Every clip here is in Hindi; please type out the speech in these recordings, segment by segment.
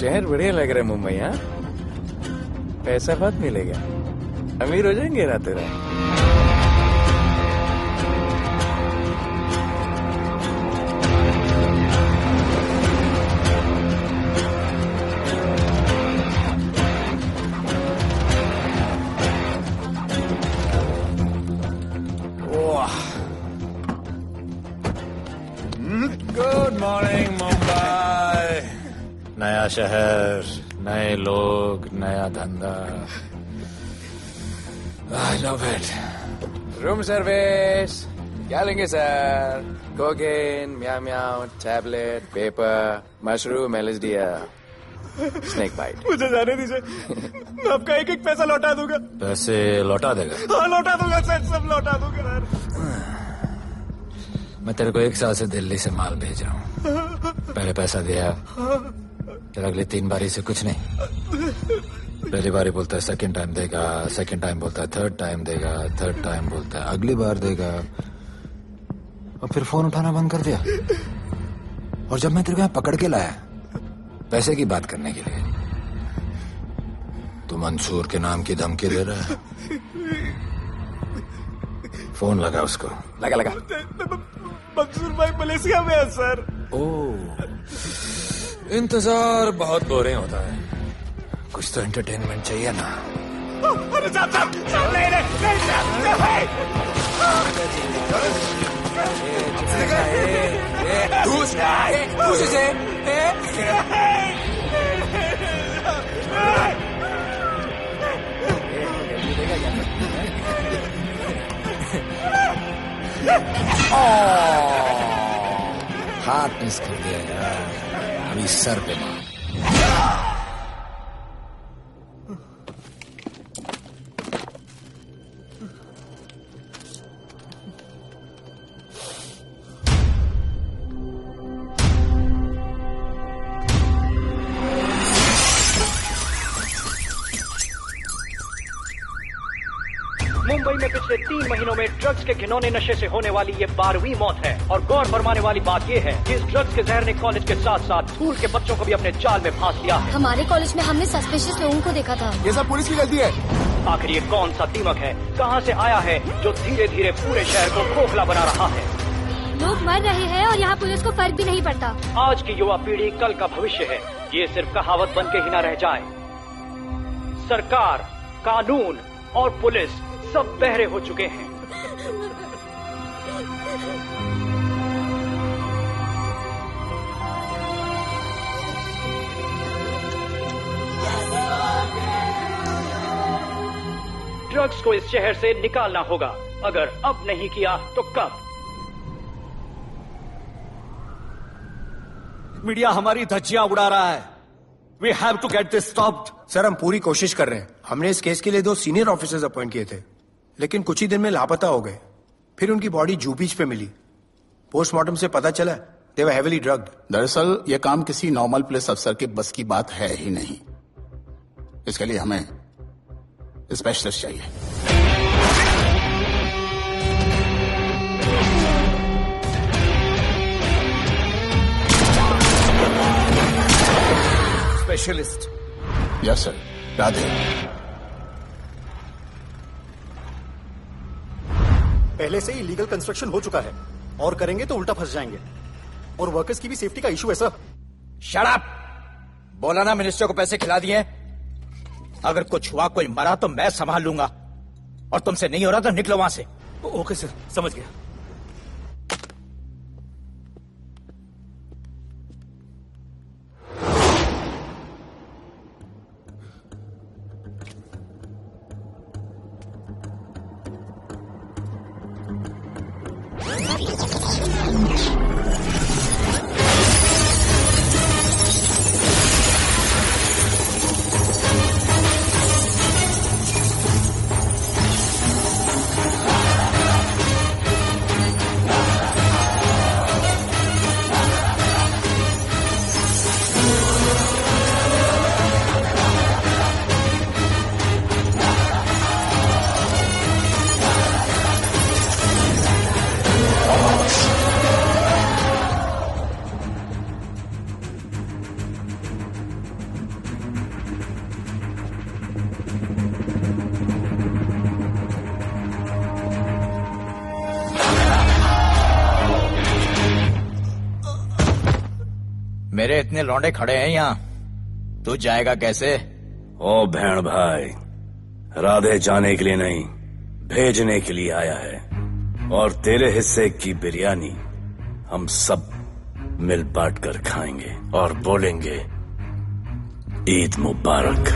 शहर बढ़िया लग रहा है मुंबई। हाँ, पैसा बहुत मिलेगा, अमीर हो जाएंगे रातों रात। Good morning Mumbai. नया शहर, नए लोग, नया धंधा। I love it. Room service क्या लेंगे sir? Cocaine, meow meow, tablet, paper, mushroom, LSD, snake bite. मुझे जाने दीजिए, मैं आपका एक एक पैसा लौटा दूंगा। पैसे लौटा देगा? हाँ लौटा दूंगा सर, सब लौटा दूंगा सर। मैं तेरे को 1 साल से दिल्ली से माल भेज रहा हूँ। पहले पैसा दिया, फिर अगली 3 बारी से कुछ नहीं। पहली बारी बोलता है सेकंड टाइम देगा, सेकंड टाइम बोलता है थर्ड टाइम देगा, थर्ड टाइम बोलता है अगली बार देगा, और फिर फोन उठाना बंद कर दिया। और जब मैं तेरे को यहाँ पकड़ के लाया पैसे की बात करने के लिए, तो मंसूर के नाम की धमकी दे रहा है। फोन लगा उसको। लगा लगा। मंसूर भाई मलेशिया में है सर। ओह, इंतजार बहुत बोरिंग होता है, कुछ तो एंटरटेनमेंट चाहिए ना। अरे साहब हाथ मिस कर दिया यार, अभी सर पे मार। मुंबई में पिछले 3 महीनों में ड्रग्स के घिनौने नशे से होने वाली ये 12वीं मौत है। और गौर फरमाने वाली बात ये है कि इस ड्रग्स के जहर ने कॉलेज के साथ साथ स्कूल के बच्चों को भी अपने जाल में फांस लिया है। हमारे कॉलेज में हमने सस्पिशियस लोगों को देखा था। ये सब पुलिस की गलती है। आखिर ये कौन सा दीमक है, कहां से आया है, जो धीरे धीरे पूरे शहर को खोखला बना रहा है? लोग मर रहे हैं और यहाँ पुलिस को फर्क भी नहीं पड़ता। आज की युवा पीढ़ी कल का भविष्य है, ये सिर्फ कहावत बन के ही न रह जाए। सरकार, कानून और पुलिस सब बहरे हो चुके हैं। ड्रग्स को इस शहर से निकालना होगा। अगर अब नहीं किया तो कब? मीडिया हमारी धज्जियां उड़ा रहा है। We have to get this stopped. Sir हम पूरी कोशिश कर रहे हैं। हमने इस केस के लिए 2 सीनियर ऑफिसर्स अपॉइंट किए थे, लेकिन कुछ ही दिन में लापता हो गए। फिर उनकी बॉडी जू बीच पे मिली। पोस्टमार्टम से पता चला दे वर हेवीली ड्रग्ड। दरअसल यह काम किसी नॉर्मल पुलिस अफसर के बस की बात है ही नहीं। इसके लिए हमें स्पेशलिस्ट चाहिए। स्पेशलिस्ट? Yes sir. राधे। पहले से ही लीगल कंस्ट्रक्शन हो चुका है, और करेंगे तो उल्टा फंस जाएंगे। और वर्कर्स की भी सेफ्टी का इशू है सर। Shut up! बोला ना मिनिस्टर को पैसे खिला दिए। अगर कुछ हुआ, कोई मरा तो मैं संभाल लूंगा, और तुमसे नहीं हो रहा तो निकलो वहां से। ओके सर, समझ गया। मेरे इतने लौंडे खड़े हैं यहाँ, तू जाएगा कैसे? ओ भैण भाई, राधे जाने के लिए नहीं, भेजने के लिए आया है। और तेरे हिस्से की बिरयानी हम सब मिल बांट कर खाएंगे और बोलेंगे ईद मुबारक।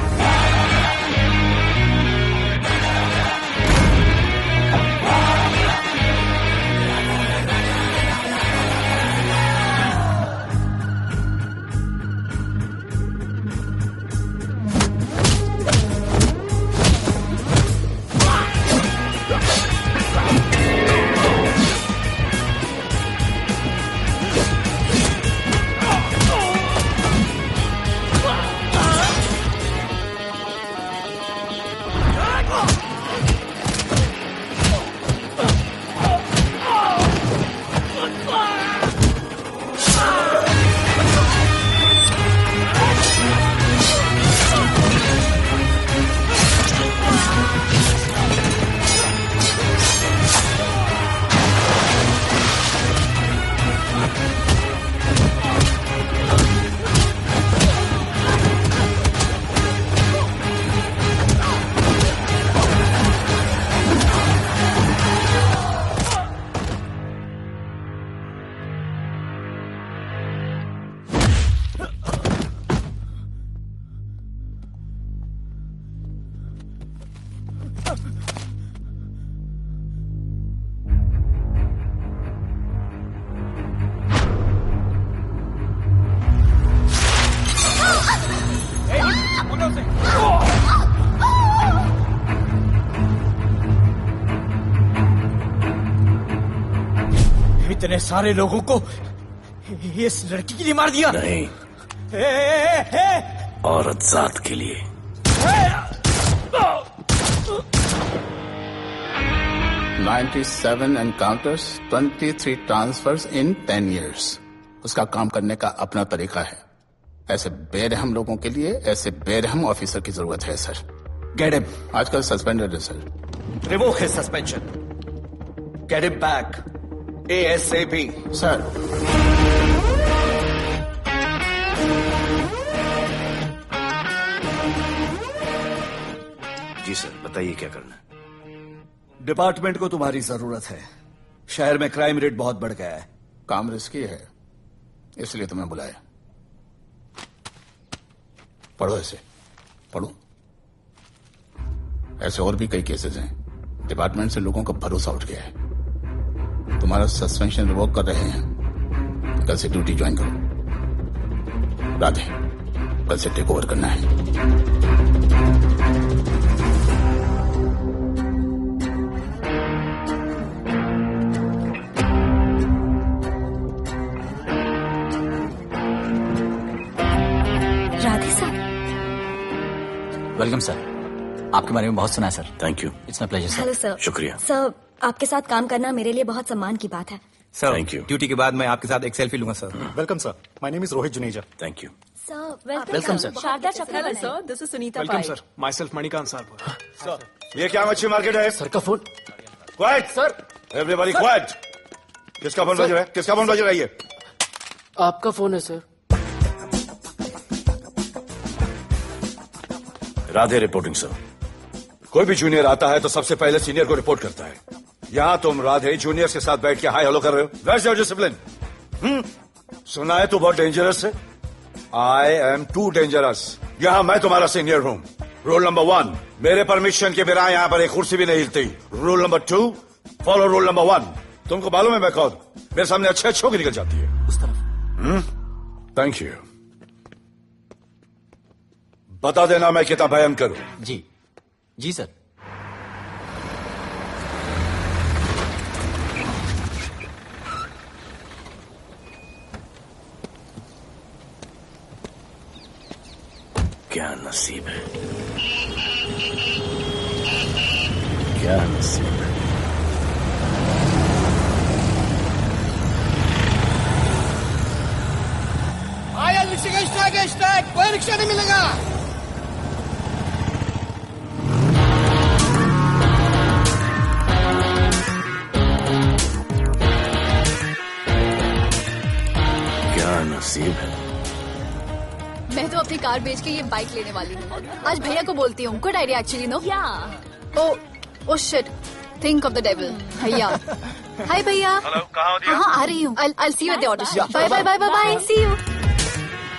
इतने सारे लोगों को इस लड़की के लिए मार दिया? नहीं, औरत जात के लिए। $97 encounters, 23 transfers in 10 years. उसका काम करने का अपना तरीका है। ऐसे बेरहम लोगों के लिए ऐसे बेरहम ऑफिसर की जरूरत है सर। Get him. आजकल सस्पेंडेड है sir. Revoke his suspension. Get him back. ASAP. Sir, जी सर, बताइए क्या करना है। डिपार्टमेंट को तुम्हारी जरूरत है। शहर में क्राइम रेट बहुत बढ़ गया है। काम रिस्की है, इसलिए तुम्हें बुलाया। पढ़ो इसे, पढ़ो। ऐसे और भी कई केसेस हैं। डिपार्टमेंट से लोगों का भरोसा उठ गया है। तुम्हारा सस्पेंशन रिवोक कर रहे हैं। कल से ड्यूटी ज्वाइन करो। राधे, कल से टेक ओवर करना है। राधे सर। वेलकम सर, आपके बारे में बहुत सुना है sir. Thank you. It's my pleasure sir. Hello sir. शुक्रिया। सर, आपके साथ काम करना मेरे लिए बहुत सम्मान की बात है। Sir, Thank you. ड्यूटी के बाद मैं आपके साथ एक सेल्फी लूंगा sir. Welcome sir, my name is Rohit Juneja. Thank you. Sir, welcome sir. Sharda Chakravarti. Hello sir, this is Sunita welcome Pai. Sir, myself Manikant sir. ये क्या मच्छी मार्केट है? सर का phone. Quiet sir, everybody quiet. किसका फोन बज रहा है? किसका फोन बज रहा है ये? आपका फोन है सर। Radhe reporting sir. कोई भी जूनियर आता है तो सबसे पहले सीनियर को रिपोर्ट करता है। यहाँ तुम राधे जूनियर्स के साथ बैठ के हाई हेलो कर रहे हो। Where's your discipline? सुना है तू बहुत डेंजरस है। I am too dangerous. यहाँ मैं तुम्हारा सीनियर हूँ। रूल नंबर 1, मेरे परमिशन के बिना यहाँ पर एक कुर्सी भी नहीं हिलती। Rule number 2, follow rule number 1। तुमको मालूम है मैं कौन? मेरे सामने अच्छे अच्छों की निकल जाती है। उस तरफ। Thank you. बता देना मैं कितना भयंकर हूं। जी जी सर। क्या नसीब है, क्या नसीब है। आया रिक्शा का स्ट्राइक, कोई रिक्शा नहीं मिलेगा। क्या नसीब है। कार बेच के ये बाइक लेने वाली हूँ। आज भैया को बोलती हूँ। Good idea actually, no? Oh shit, think of the devil. भैया, हाय भैया। हेलो, कहाँ हो दिया? हाँ, आ रही हूँ। I'll see you at the auto shop. Bye bye bye bye, see you.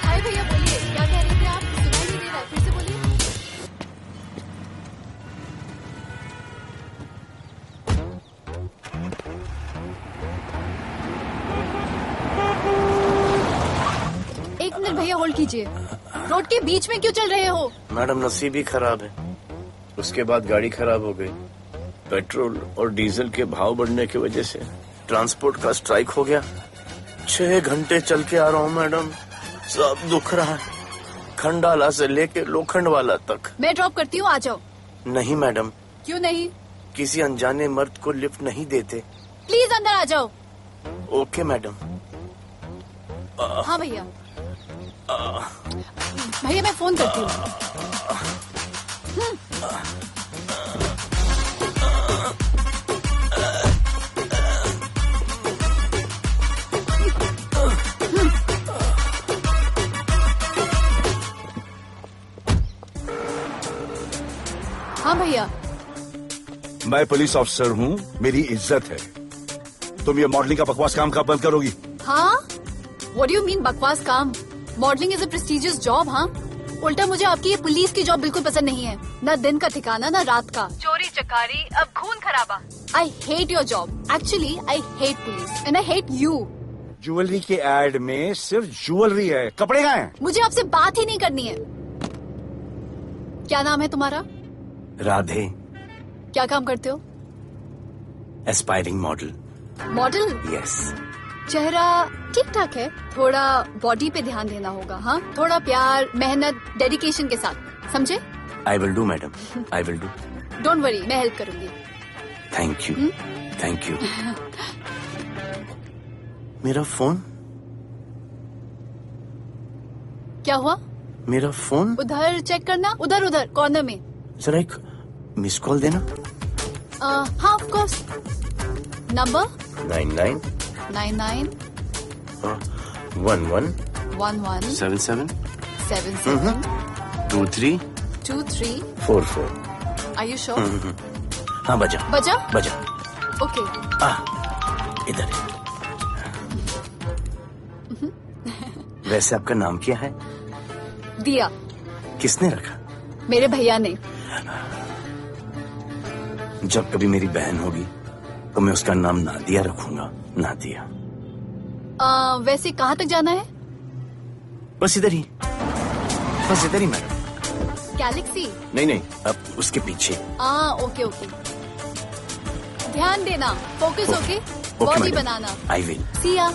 Hi भैया, बोलिए क्या कह रहे थे आप? सुनाई नहीं दे रहा, फिर से बोलिए। एक मिनट भैया, होल्ड कीजिए। रोड के बीच में क्यों चल रहे हो? मैडम, नसीब ही खराब है। उसके बाद गाड़ी खराब हो गई। पेट्रोल और डीजल के भाव बढ़ने की वजह से ट्रांसपोर्ट का स्ट्राइक हो गया। 6 घंटे चल के आ रहा हूँ मैडम, सब दुख रहा है, खंडाला से लेके लोखंडवाला तक। मैं ड्रॉप करती हूँ, आ जाओ। नहीं मैडम। क्यों नहीं? किसी अनजाने मर्द को लिफ्ट नहीं देते। प्लीज अंदर आ जाओ। Okay madam. हाँ भैया। भैया मैं फोन करती हूँ। हाँ भैया। मैं पुलिस ऑफिसर हूँ, मेरी इज्जत है। तुम ये मॉडलिंग का बकवास काम कब बंद करोगी? हाँ? What do you mean बकवास काम? Modelling is a prestigious job. हाँ, उल्टा मुझे आपकी ये पुलिस की जॉब बिल्कुल पसंद नहीं है। ना दिन का ठिकाना, ना रात का। चोरी चकारी, अब खून खराबा। I hate your job. Actually I hate police and I hate you. Jewellery के एड में सिर्फ ज्वेलरी है, कपड़े कहाँ हैं? मुझे आपसे बात ही नहीं करनी है। क्या नाम है तुम्हारा? राधे। क्या काम करते हो? Aspiring model. मॉडल? यस। चेहरा ठीक ठाक है, थोड़ा बॉडी पे ध्यान देना होगा। हाँ, थोड़ा प्यार, मेहनत, डेडिकेशन के साथ, समझे? I will do madam, I will do. Don't worry, मैं हेल्प करूंगी। Thank you, thank you. मेरा फोन? क्या हुआ? मेरा फोन? उधर चेक करना, उधर उधर कॉर्नर में। जरा एक मिस कॉल देना। हाँ of course. Number 99 99 11 11 77 77 23 23 44। Are you sure? हाँ बजा बजा? बजा। ओके। इधर। वैसे आपका नाम क्या है? दिया। किसने रखा? मेरे भैया ने। जब कभी मेरी बहन होगी तो मैं उसका नाम नादिया रखूंगा। नादिया। वैसे कहाँ तक जाना है? बस इधर ही, बस इधर ही मैडम। गैलेक्सी? नहीं, अब उसके पीछे। Okay okay. ध्यान देना, फोकस होके बॉडी बनाना। I will. सी या।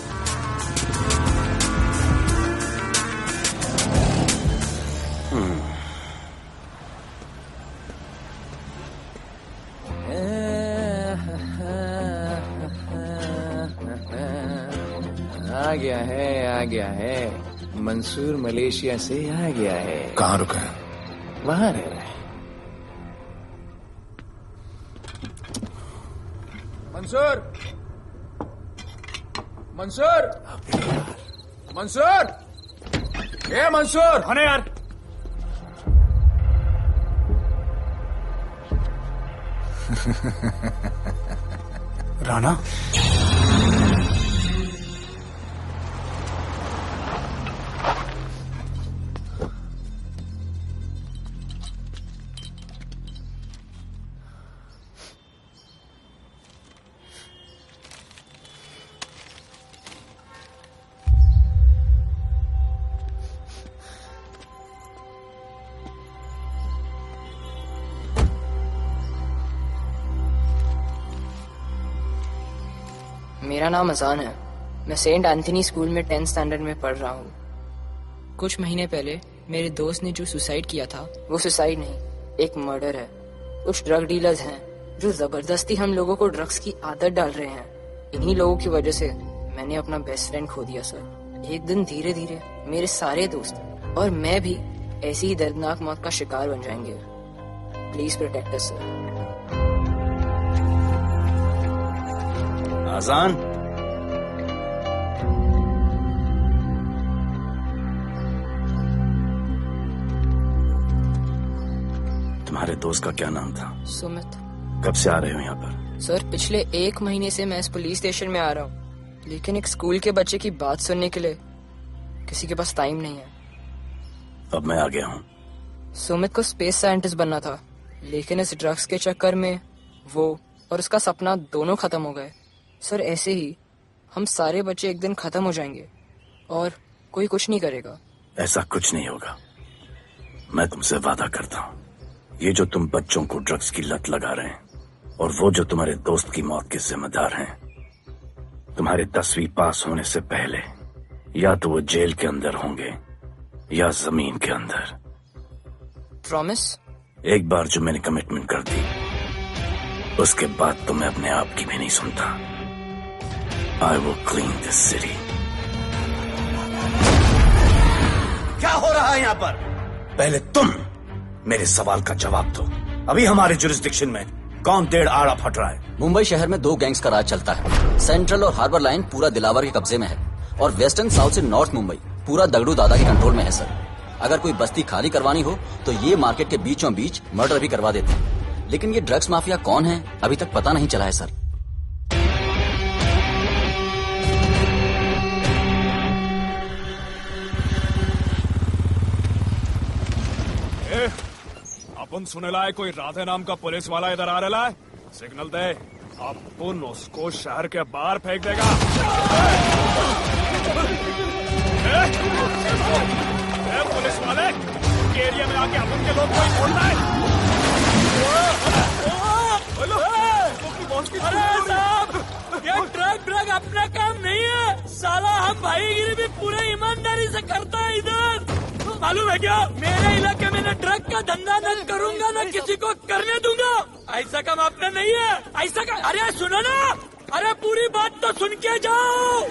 आ गया है। मंसूर मलेशिया से आ गया है। कहाँ रुका है? वहाँ रह रहा है। मंसूर, मंसूर, मंसूर, ए मंसूर। हाँ यार। राणा, मेरा नाम अजान है। मैं सेंट एंथनी स्कूल में 10th स्टैंडर्ड में पढ़ रहा हूँ। कुछ महीने पहले मेरे दोस्त ने जो सुसाइड किया था, वो सुसाइड नहीं, एक मर्डर है। कुछ ड्रग डीलर्स हैं जो जबरदस्ती हम लोगों को ड्रग्स की आदत डाल रहे हैं। इन्हीं लोगों की वजह से मैंने अपना बेस्ट फ्रेंड खो दिया सर। एक दिन धीरे धीरे मेरे सारे दोस्त और मैं भी ऐसी ही दर्दनाक मौत का शिकार बन जाएंगे। Please protect us sir. Azaan, तुम्हारे दोस्त का क्या नाम था? सुमित। कब से आ रहे हो यहाँ पर? सर पिछले 1 महीने से मैं इस पुलिस स्टेशन में आ रहा हूँ, लेकिन एक स्कूल के बच्चे की बात सुनने के लिए किसी के पास टाइम नहीं है। अब मैं आ गया हूँ। सुमित को स्पेस साइंटिस्ट बनना था, लेकिन इस ड्रग्स के चक्कर में वो और उसका सपना दोनों खत्म हो गए। सर ऐसे ही हम सारे बच्चे एक दिन खत्म हो जाएंगे और कोई कुछ नहीं करेगा। ऐसा कुछ नहीं होगा, मैं तुमसे वादा करता हूँ। ये जो तुम बच्चों को ड्रग्स की लत लगा रहे हैं और वो जो तुम्हारे दोस्त की मौत के जिम्मेदार हैं, तुम्हारे 10वीं पास होने से पहले या तो वो जेल के अंदर होंगे या जमीन के अंदर। प्रॉमिस? एक बार जो मैंने कमिटमेंट कर दी, उसके बाद तो मैं अपने आप की भी नहीं सुनता। I will clean this city. क्या हो रहा है यहाँ पर? पहले तुम मेरे सवाल का जवाब दो। अभी हमारे जुरिस्डिक्शन में कौन डेढ़ आड़ा फट रहा है? मुंबई शहर में 2 गैंग्स का राज चलता है। सेंट्रल और हार्बर लाइन पूरा दिलावर के कब्जे में है और वेस्टर्न साउथ से नॉर्थ मुंबई पूरा दगड़ू दादा के कंट्रोल में है सर। अगर कोई बस्ती खाली करवानी हो तो ये मार्केट के बीचों बीच मर्डर भी करवा देते हैं, लेकिन ये ड्रग्स माफिया कौन है अभी तक पता नहीं चला है सर। अपन सुनेला है कोई राधे नाम का पुलिस वाला इधर आ रहा है। सिग्नल दे, अपन उसको शहर के बाहर फेंक देगा। पुलिस वाले एरिया में आके अपन के लोग कोई बोलता है। अरे साहब, ये ड्रग अपना काम नहीं है साला। हम भाईगिरी भी पूरे ईमानदारी से करता है इधर। मालूम है क्या, मेरे इलाके में न ड्रग का धंधा न करूंगा न किसी को करने दूंगा। ऐसा काम अपना नहीं है। ऐसा का, अरे सुनो ना, अरे पूरी बात तो सुन के जाओ।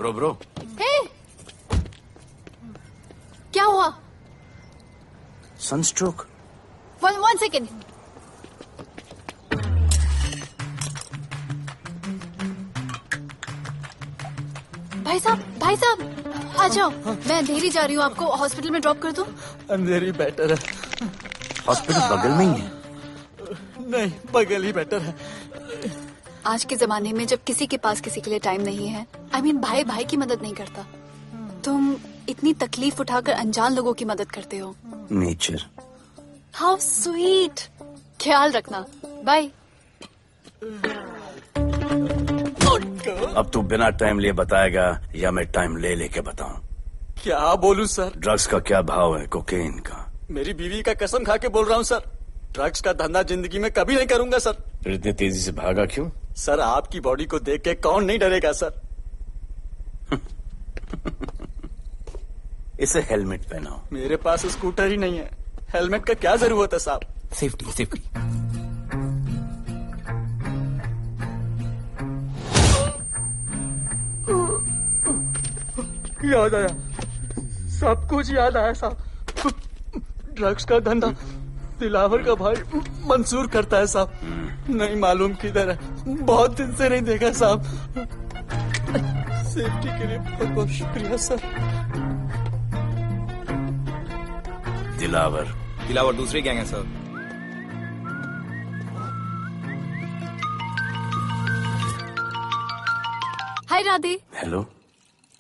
ब्रो क्या हुआ? सनस्ट्रोक। 1 सेकेंड। भाई साहब आ जाओ। मैं अंधेरी जा रही हूँ, आपको हॉस्पिटल में ड्रॉप कर दूं? अंधेरी बेटर है। हॉस्पिटल बगल में ही है? नहीं, बगल ही बेटर है। आज के जमाने में जब किसी के पास किसी के लिए टाइम नहीं है, भाई भाई की मदद नहीं करता, तुम इतनी तकलीफ उठाकर अनजान लोगों की मदद करते हो। नेचर। How sweet. ख्याल रखना, बाय। अब तू बिना टाइम लिए बताएगा या मैं टाइम ले लेके बताऊं? क्या बोलूं सर? ड्रग्स का क्या भाव है कोकेन का? मेरी बीवी का कसम खा के बोल रहा हूँ सर, ड्रग्स का धंधा जिंदगी में कभी नहीं करूंगा सर। फिर इतनी तेजी से भागा क्यों? सर आपकी बॉडी को देख के कौन नहीं डरेगा सर। इसे हेलमेट पहनाओ। मेरे पास स्कूटर ही नहीं है, हेलमेट का क्या जरूरत है साहब? Safety safety. याद आया, सब कुछ याद आया साहब। ड्रग्स का धंधा दिलावर का भाई मंसूर करता है साहब। नहीं मालूम किधर है, बहुत दिन से नहीं देखा साहब। सेफ्टी के लिए बहुत बहुत शुक्रिया सर। दिलावर दूसरी गैंग है सर। हाय राधे। हेलो।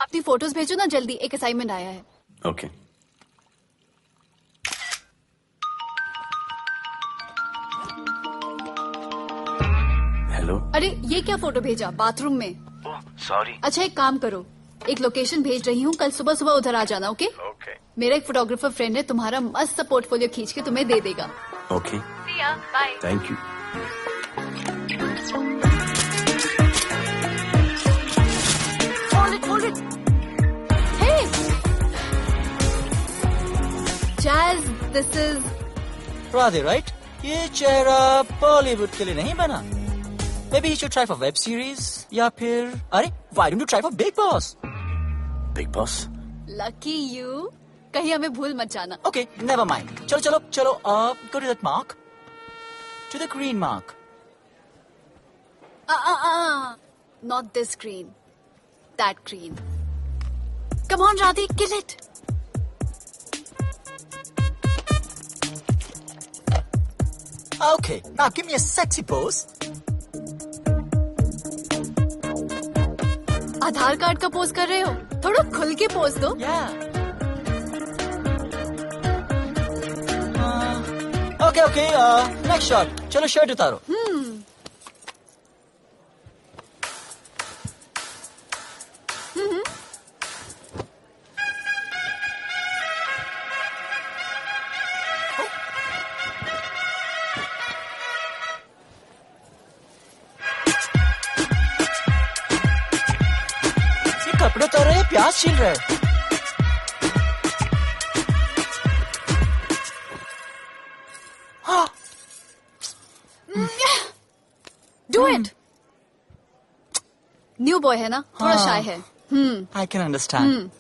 अपनी फोटोज भेजो ना जल्दी, एक असाइनमेंट आया है। ओके। हेलो। अरे ये क्या फोटो भेजा बाथरूम में? सॉरी। अच्छा एक काम करो, एक लोकेशन भेज रही हूँ, कल सुबह सुबह उधर आ जाना। ओके? मेरा एक फोटोग्राफर फ्रेंड है, तुम्हारा मस्त सा पोर्टफोलियो खींच के तुम्हें दे देगा। Okay. Bye. Thank you. This is Radhe, right? ये चेहरा बॉलीवुड के लिए नहीं बना. Maybe he should try for web series या फिर अरे why don't you try for Big Boss? Big Boss? Lucky you. कहीं हमें भूल मत जाना. Okay, never mind. चलो. Go to that mark. To the green mark. Not this green. That green. Come on, Radhi, kill it. Okay, now give me a sexy pose. Aadhaar card का पोज कर रहे हो? थोड़ा खुल के पोज दो. Okay, next shot. चलो शर्ट उतारो. ये कपड़े उतार रहे हैं, प्याज छील रहे हैं. Do it. न्यू बॉय है ना, थोड़ा शाय है. I can understand.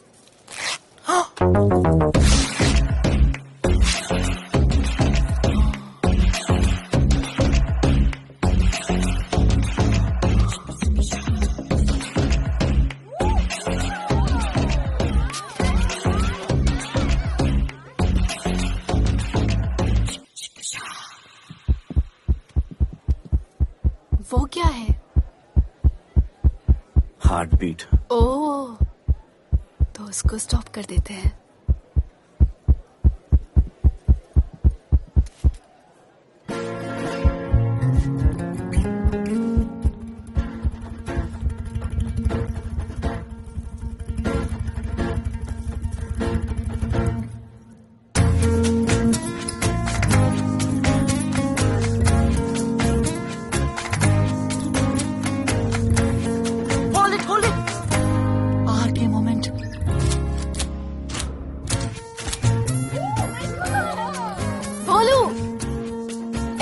वो क्या है? Heart beat. ओह, तो उसको स्टॉप कर देते हैं.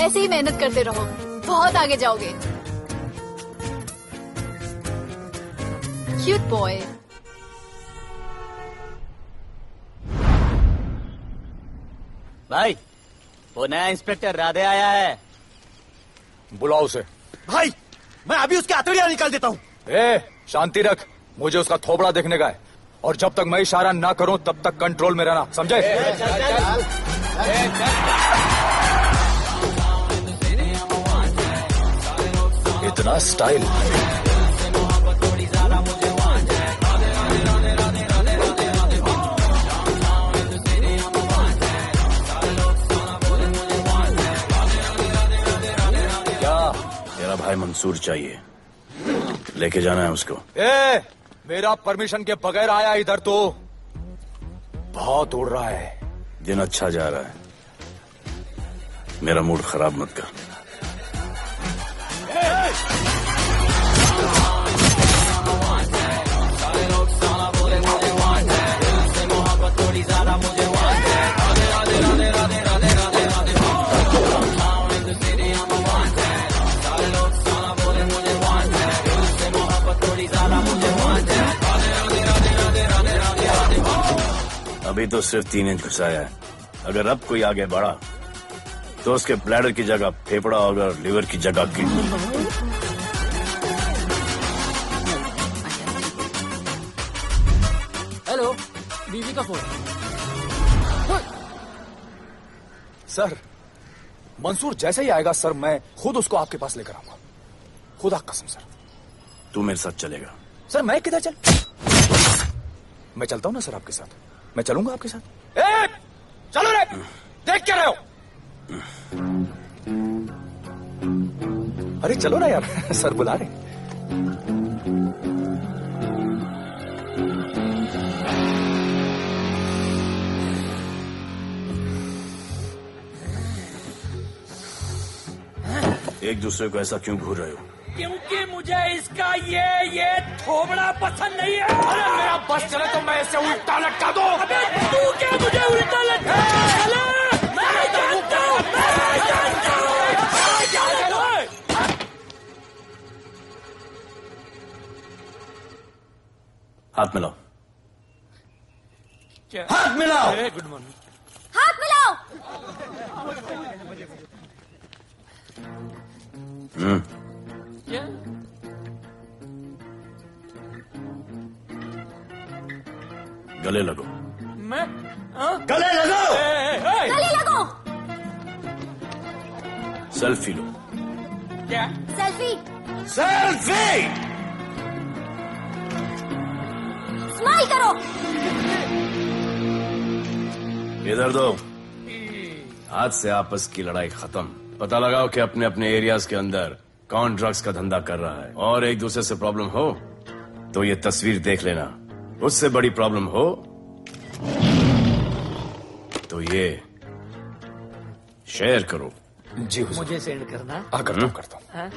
ऐसे ही मेहनत करते रहो, बहुत आगे जाओगे. Cute boy. भाई, वो नया इंस्पेक्टर राधे आया है. बुलाओ उसे. भाई, मैं अभी उसके हथेलियां निकाल देता हूँ. शांति रख. मुझे उसका थोबड़ा देखने का है, और जब तक मैं इशारा ना करूं तब तक कंट्रोल में रहना, समझे? इतना स्टाइल. क्या? तेरा भाई मंसूर चाहिए, लेके जाना है उसको. मेरा परमिशन के बगैर आया इधर तो. बहुत उड़ रहा है. दिन अच्छा जा रहा है, मेरा मूड खराब मत कर. अभी तो सिर्फ 3 इंच घुसाया है. अगर अब कोई आगे बढ़ा तो उसके ब्लैडर की जगह फेफड़ा होगा और लिवर की जगह किडनी. हेलो, बीवी का फोन. सर, मंसूर जैसे ही आएगा सर, मैं खुद उसको आपके पास लेकर आऊंगा. खुदा कसम सर. तू मेरे साथ चलेगा? सर मैं किधर चल? मैं चलता हूं ना सर आपके साथ. मैं चलूंगा आपके साथ. चलो रे, देख क्या रहे हो? अरे चलो ना यार, सर बुला रहे. एक दूसरे को ऐसा क्यों घूर रहे हो? क्योंकि मुझे इसका ये थोबड़ा पसंद नहीं है. अरे मेरा बस चले तो मैं इसे उल्टा लटका दो. अबे तू क्या मुझे उल्टा लटका? हाथ मिलाओ। क्या? हाथ मिलाओ। Good morning. हाथ मिलाओ। क्या? गले लगो। मैं? हाँ? गले लगो। गले लगो। सेल्फी लो। क्या? सेल्फी। सेल्फी। स्माइल करो। इधर दो। आज से आपस की लड़ाई खत्म। पता लगाओ कि अपने अपने एरियाज के अंदर कौन ड्रग्स का धंधा कर रहा है, और एक दूसरे से प्रॉब्लम हो तो ये तस्वीर देख लेना। उससे बड़ी प्रॉब्लम हो तो ये शेयर करो। जी हुजूर। मुझे सेंड करना। करता हूँ। हाँ?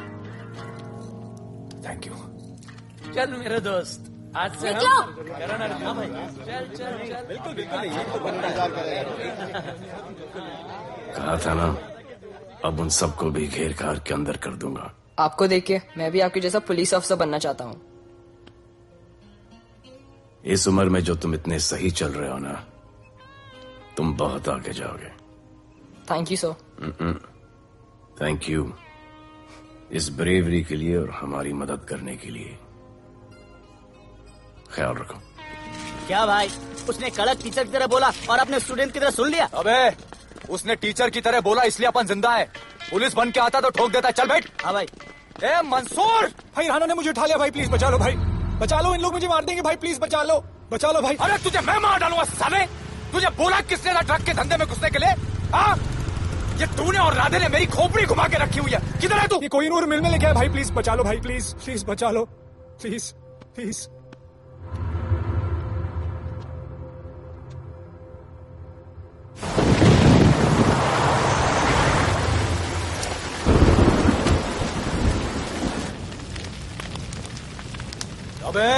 Thank you. चल मेरे दोस्त, आज से निकलो। हाँ भाई, चल चल चल। बिल्कुल कहा था ना, अब उन सबको भी घेर कार के अंदर कर दूंगा। आपको देख के मैं भी आपके जैसा पुलिस ऑफिसर बनना चाहता हूँ। इस उम्र में जो तुम इतने सही चल रहे हो ना, तुम बहुत आगे जाओगे। Thank you sir. Thank you इस ब्रेवरी के लिए और हमारी मदद करने के लिए। ख्याल रखो। क्या भाई, उसने कड़क टीचर की तरह बोला और अपने स्टूडेंट की तरह सुन लिया? अबे उसने टीचर की तरह बोला इसलिए अपन जिंदा है। पुलिस बन के आता तो ठोक देता। चल बैठ। हाँ भाई। ए मंसूर, भाई राना ने मुझे उठा लिया भाई, प्लीज बचा लो भाई, बचा लो, इन लोग मुझे मार देंगे भाई, प्लीज बचा लो भाई। अरे तुझे मैं मार डालूंगा साले। तुझे बोला किसने था ड्रग के धंधे में घुसने के लिए? हाँ, ये तूने और राधे ने मेरी खोपड़ी घुमा के रखी हुई है। किधर है तू? ये कोई नूर मिल में लेके आया भाई, प्लीज बचा लो भाई, प्लीज प्लीज बचा लो, प्लीज प्लीज। अबे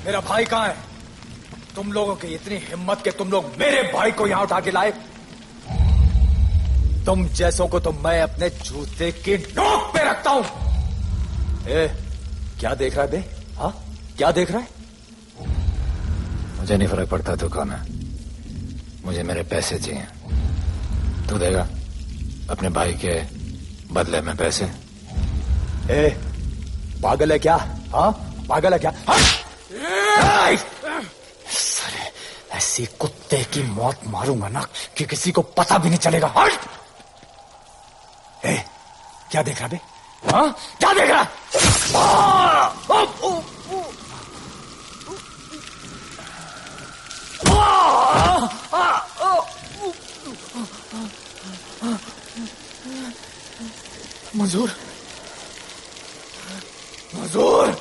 मेरा भाई कहाँ है? तुम लोगों की इतनी हिम्मत कि तुम लोग मेरे भाई को यहाँ उठा के लाए। तुम जैसों को तो मैं अपने जूते की नोक पे रखता हूँ। ए, क्या देख रहा है बे? हाँ, क्या देख रहा है? मुझे नहीं फर्क पड़ता तू कौन है, मुझे मेरे पैसे चाहिए। तू देगा अपने भाई के बदले में पैसे? ए, पागल है क्या? हाँ, पागल है क्या? हाँ? सरे, ऐसी कुत्ते की मौत मारूंगा ना कि किसी को पता भी नहीं चलेगा। हट! ए, क्या देख रहा बे? हाँ, क्या देख रहा? मंजूर, मंजूर।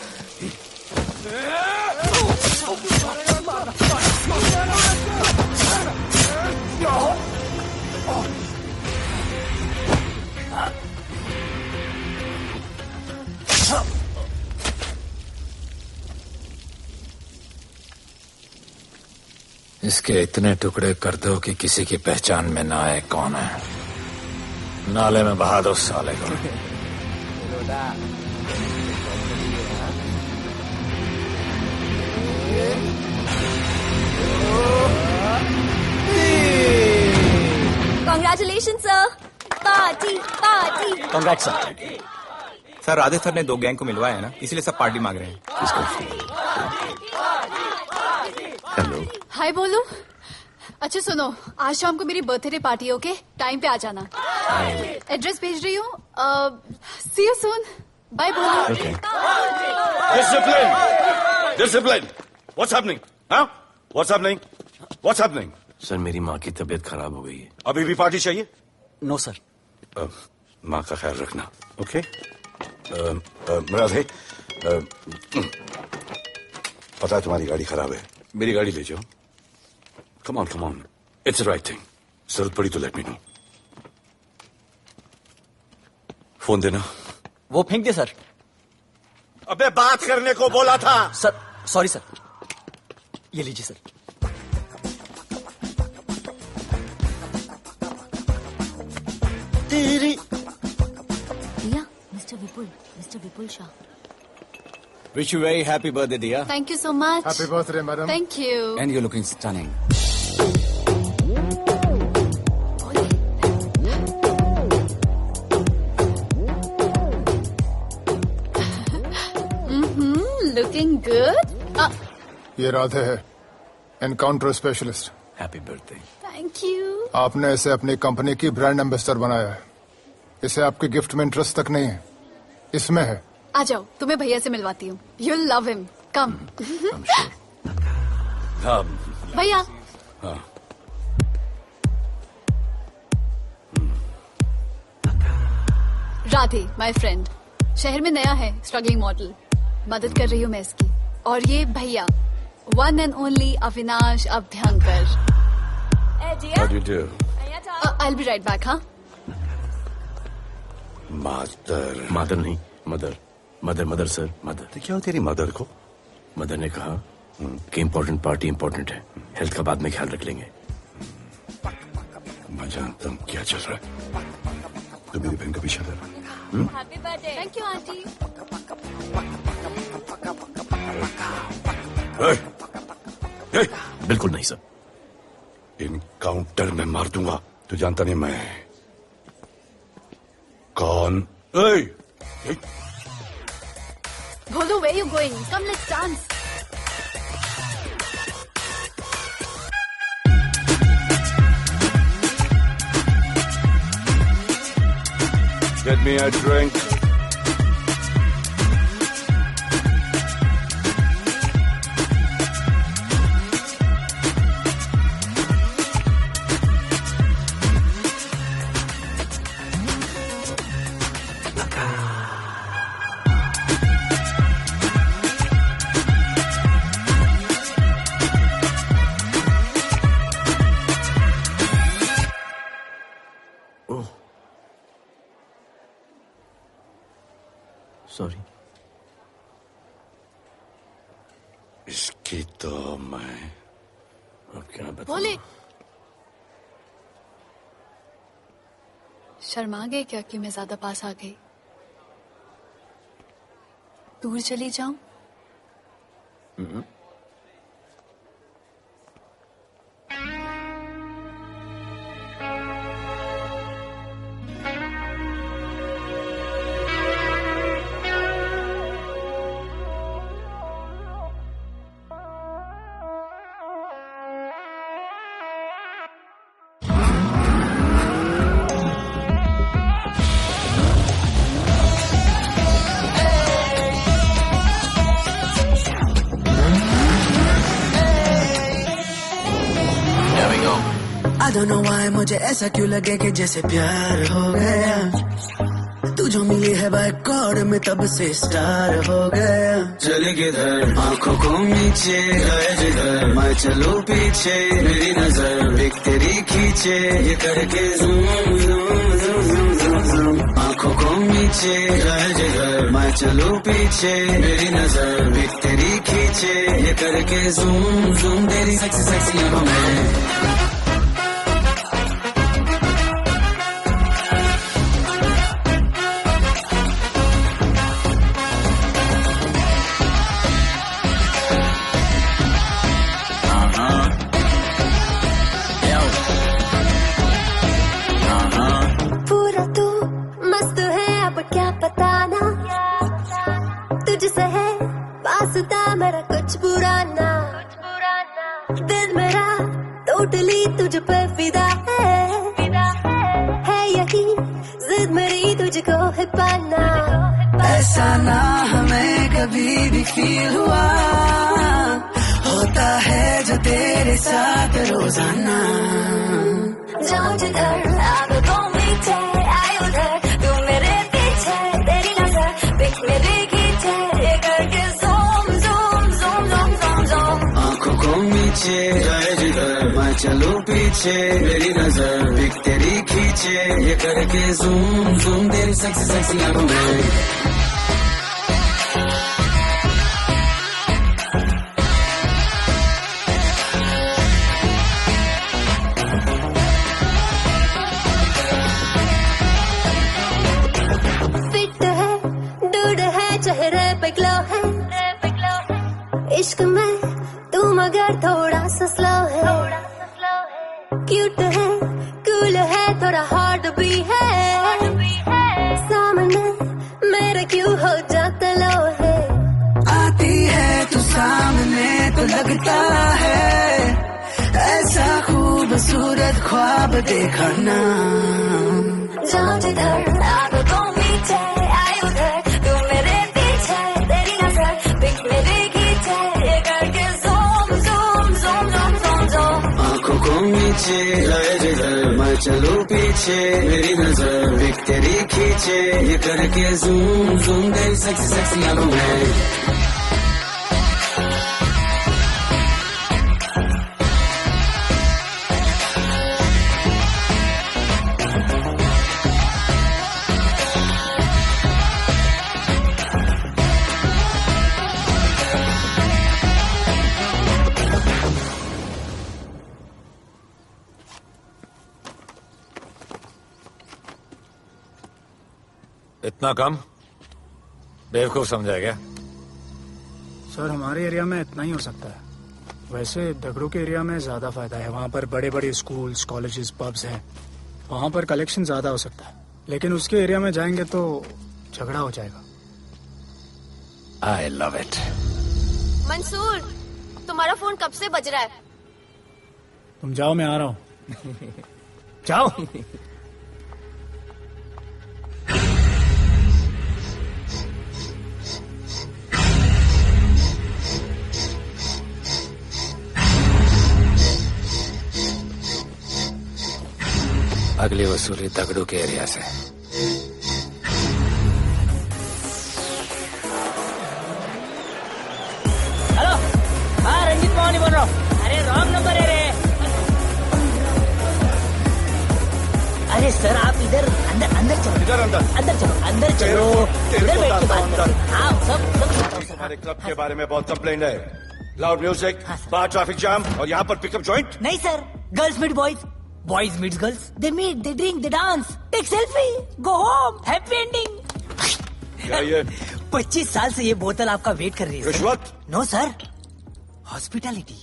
इसके इतने टुकड़े कर दो कि किसी की पहचान में ना आए कौन है। नाले में बहा दो साले को। Congratulations, sir. Party party. Congrats sir. Sir Radhe sir ने 2 गैंग को मिलवाया है ना, इसलिए सब पार्टी मांग रहे हैं। हेलो। हाय बोलो। अच्छा सुनो, आज शाम को मेरी बर्थडे पार्टी, ओके? टाइम पे आ जाना। एड्रेस भेज रही हूँ। See you soon. बाय बोलो। Discipline, discipline. What's happening? हाँ, what's happening? What's happening? Sir मेरी माँ की तबीयत खराब हो गई है। अभी भी पार्टी चाहिए? No sir. माँ का ख्याल रखना, ओके? राधे, पता है तुम्हारी गाड़ी खराब है, मेरी गाड़ी ले जाओ। Come on, it's the right thing. जरूरत पड़ी तो लेट मी नो। फोन देना। वो फेंक दे सर। अबे बात करने को बोला था। Sir sorry sir. ये लीजिए sir. Riya, mister Vipul Shah. Wish you very happy birthday, dear. Thank you so much. Happy birthday, madam. Thank you. And you're looking stunning. Looking good. ये राधे है, encounter specialist. Happy birthday. Thank you. आपने इसे अपनी कंपनी की ब्रांड एम्बेसडर बनाया है। इसे आपके गिफ्ट में इंटरेस्ट तक नहीं है, इसमें है। आ जाओ, तुम्हें भैया से मिलवाती हूँ। You'll love him. Come. भैया। राधे, my friend, शहर में नया है, स्ट्रगलिंग मॉडल। मदद कर रही हूँ मैं इसकी। और ये भैया, one and only Avinash Abhyankar. How do you do? I'll be right back, हाँ? मादर नहीं, मदर सर, मदर। तो क्या हो तेरी मदर को? मदर ने कहा कि इम्पोर्टेंट पार्टी इम्पोर्टेंट है, हेल्थ का बाद में ख्याल रख लेंगे। मैं जानता हूँ क्या चल रहा है। तो मेरी बहन का पीछा कर। Happy birthday. Thank you, aunty. बिल्कुल नहीं सर। इनकाउंटर में मार दूंगा। तू जानता नहीं मैं कौन? Bolo, where you going? Come, let's dance. Get me a drink. Sorry. इसकी तो मैं अब क्या बताऊं? बोले। शर्मा गए क्या कि मैं ज्यादा पास आ गई? दूर चली जाऊं? I don't know why मुझे ऐसा क्यों लगे कि जैसे प्यार हो गया। तू जो मिली है बाय गॉड में तब से स्टार हो गया। चले किधर आंखों को नीचे गए जिधर, मैं चलूं पीछे मेरी नजर एक तेरी खींचे, ये करके zoom zoom zoom zoom zoom. आंखों को नीचे गए जिधर, मैं चलूं पीछे मेरी नजर एक तेरी खींचे, ये करके ज़ूम ज़ूम तेरी सेक्सी सेक्सी आंखों में। मेरा कुछ बुरा ना, दिल मेरा टोटली तुझ पे फिदा है यही जिद मेरी तुझको है पाना। ऐसा ना हमें कभी भी फील हुआ, होता है जो तेरे साथ रोजाना। जाऊं जिधर आदतों मीठे आए उधर, तू मेरे पीछे तेरी नजर पिक मेरी खींचे, ये करके नीचे जाए जिधर, मैं चलूं पीछे मेरी नजर एक तेरी खींचे, ये करके ज़ूम ज़ूम तेरी सेक्सी सेक्सी आंखों में। फिट है, दूध है, चेहरे पे ग्लो है, इश्क में तू मगर थोड़ा सा स्लो है, क्यूट है, कूल है, थोड़ा हार्ड भी है, सामने मेरे क्यों हो जाता लो है। आती है तू सामने तो लगता है ऐसा खूबसूरत ख्वाब देखा ना। जाऊं जिधर आगे को मीठे आए उधर, तू मेरे पीछे तेरी नजर पिक मेरे खींचे, ये करके zoom zoom zoom zoom zoom zoom. आंखों को नीचे लाए जिधर मैं चलूं पीछे, मेरी नजर पिक तेरी खींचे, ये करके ज़ूम ज़ूम तेरी सेक्सी सेक्सी आंखों में। इतना कम बेवकूफ समझा क्या? सर हमारे एरिया में इतना ही हो सकता है, वैसे दगड़ू के एरिया में ज्यादा फायदा है। वहाँ पर बड़े बड़े स्कूल्स, कॉलेजेस, पब्स हैं, वहाँ पर कलेक्शन ज्यादा हो सकता है। लेकिन उसके एरिया में जाएंगे तो झगड़ा हो जाएगा। I love it. मंसूर, तुम्हारा फोन कब से बज रहा है? तुम जाओ, मैं आ रहा हूँ। जाओ। अगली वसूली दगड़ू के एरिया से। हेलो, हाँ रंजीत मोहनी बोल रहा हूँ। अरे रॉन्ग नंबर है रे। अरे सर आप इधर अंदर अंदर चलो, इधर अंदर चलो, अंदर चलो, इधर बैठ के बात करो। हाँ सब हमारे क्लब के बारे में बहुत कंप्लेंट है। लाउड म्यूजिक, बाहर ट्रैफिक जाम और यहाँ पर पिकअप जॉइंट। नहीं sir, girls meet boys, boys meet girls, they meet, they drink, they dance, take selfie, go home, happy ending. क्या ये 25 साल से ये बोतल आपका वेट कर रही है। रिश्वत? No sir, hospitality.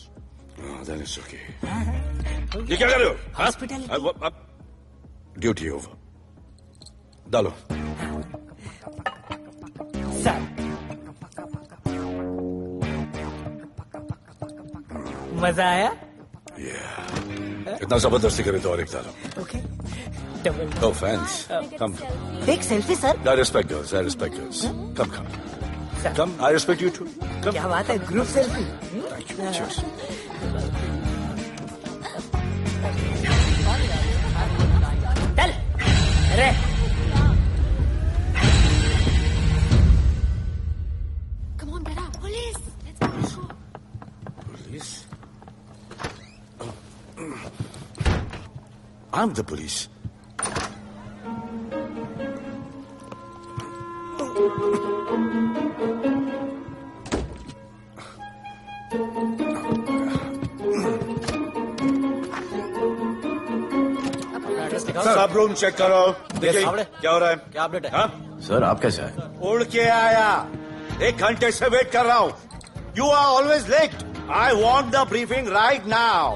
ये क्या कर रहे हो? हॉस्पिटैलिटी। ड्यूटी ओवर, डालो। सर मजा आया? इतना जबरदस्ती करे तो और एक डालो। Okay. No fans, come. Take selfie sir. I respect yours, I respect yours. Come. Come, I respect you too. Come. क्या बात है, group selfie. Thank you. Cheers. चल, अरे Come on, बेटा, police. Let's go. Police? I'm the police. सब रूम चेक करो। देखिए क्या हो रहा है। क्या अपडेट है? हाँ? सर आप कैसे आए? उड़ के आया, 1 घंटे से वेट कर रहा हूँ। You are always late. I want the briefing right now.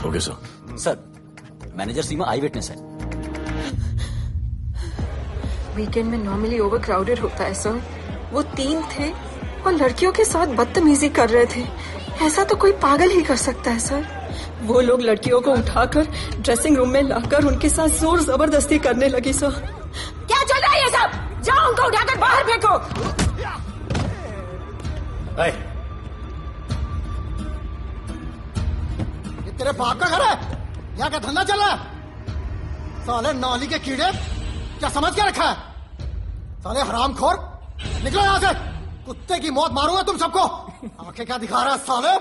Okay sir. Sir, manager Seema eyewitness है। वीकेंड में नॉर्मली ओवर क्राउडेड होता है सर। वो 3 थे और लड़कियों के साथ बदतमीजी कर रहे थे। ऐसा तो कोई पागल ही कर सकता है सर। वो लोग लड़कियों को उठाकर ड्रेसिंग रूम में लाकर उनके साथ जोर जबरदस्ती करने लगी सर। क्या चल रहा है ये सब? जाओ उनको उठाकर बाहर फेंको। ये तेरे बाप का घर है? यहाँ का धंधा चल रहा है? साले नौली के कीड़े, क्या समझ के रखा है? साले हरामखोर, निकलो यहाँ से। कुत्ते की मौत मारूंगा तुम सबको। आंखें क्या दिखा रहा है साले?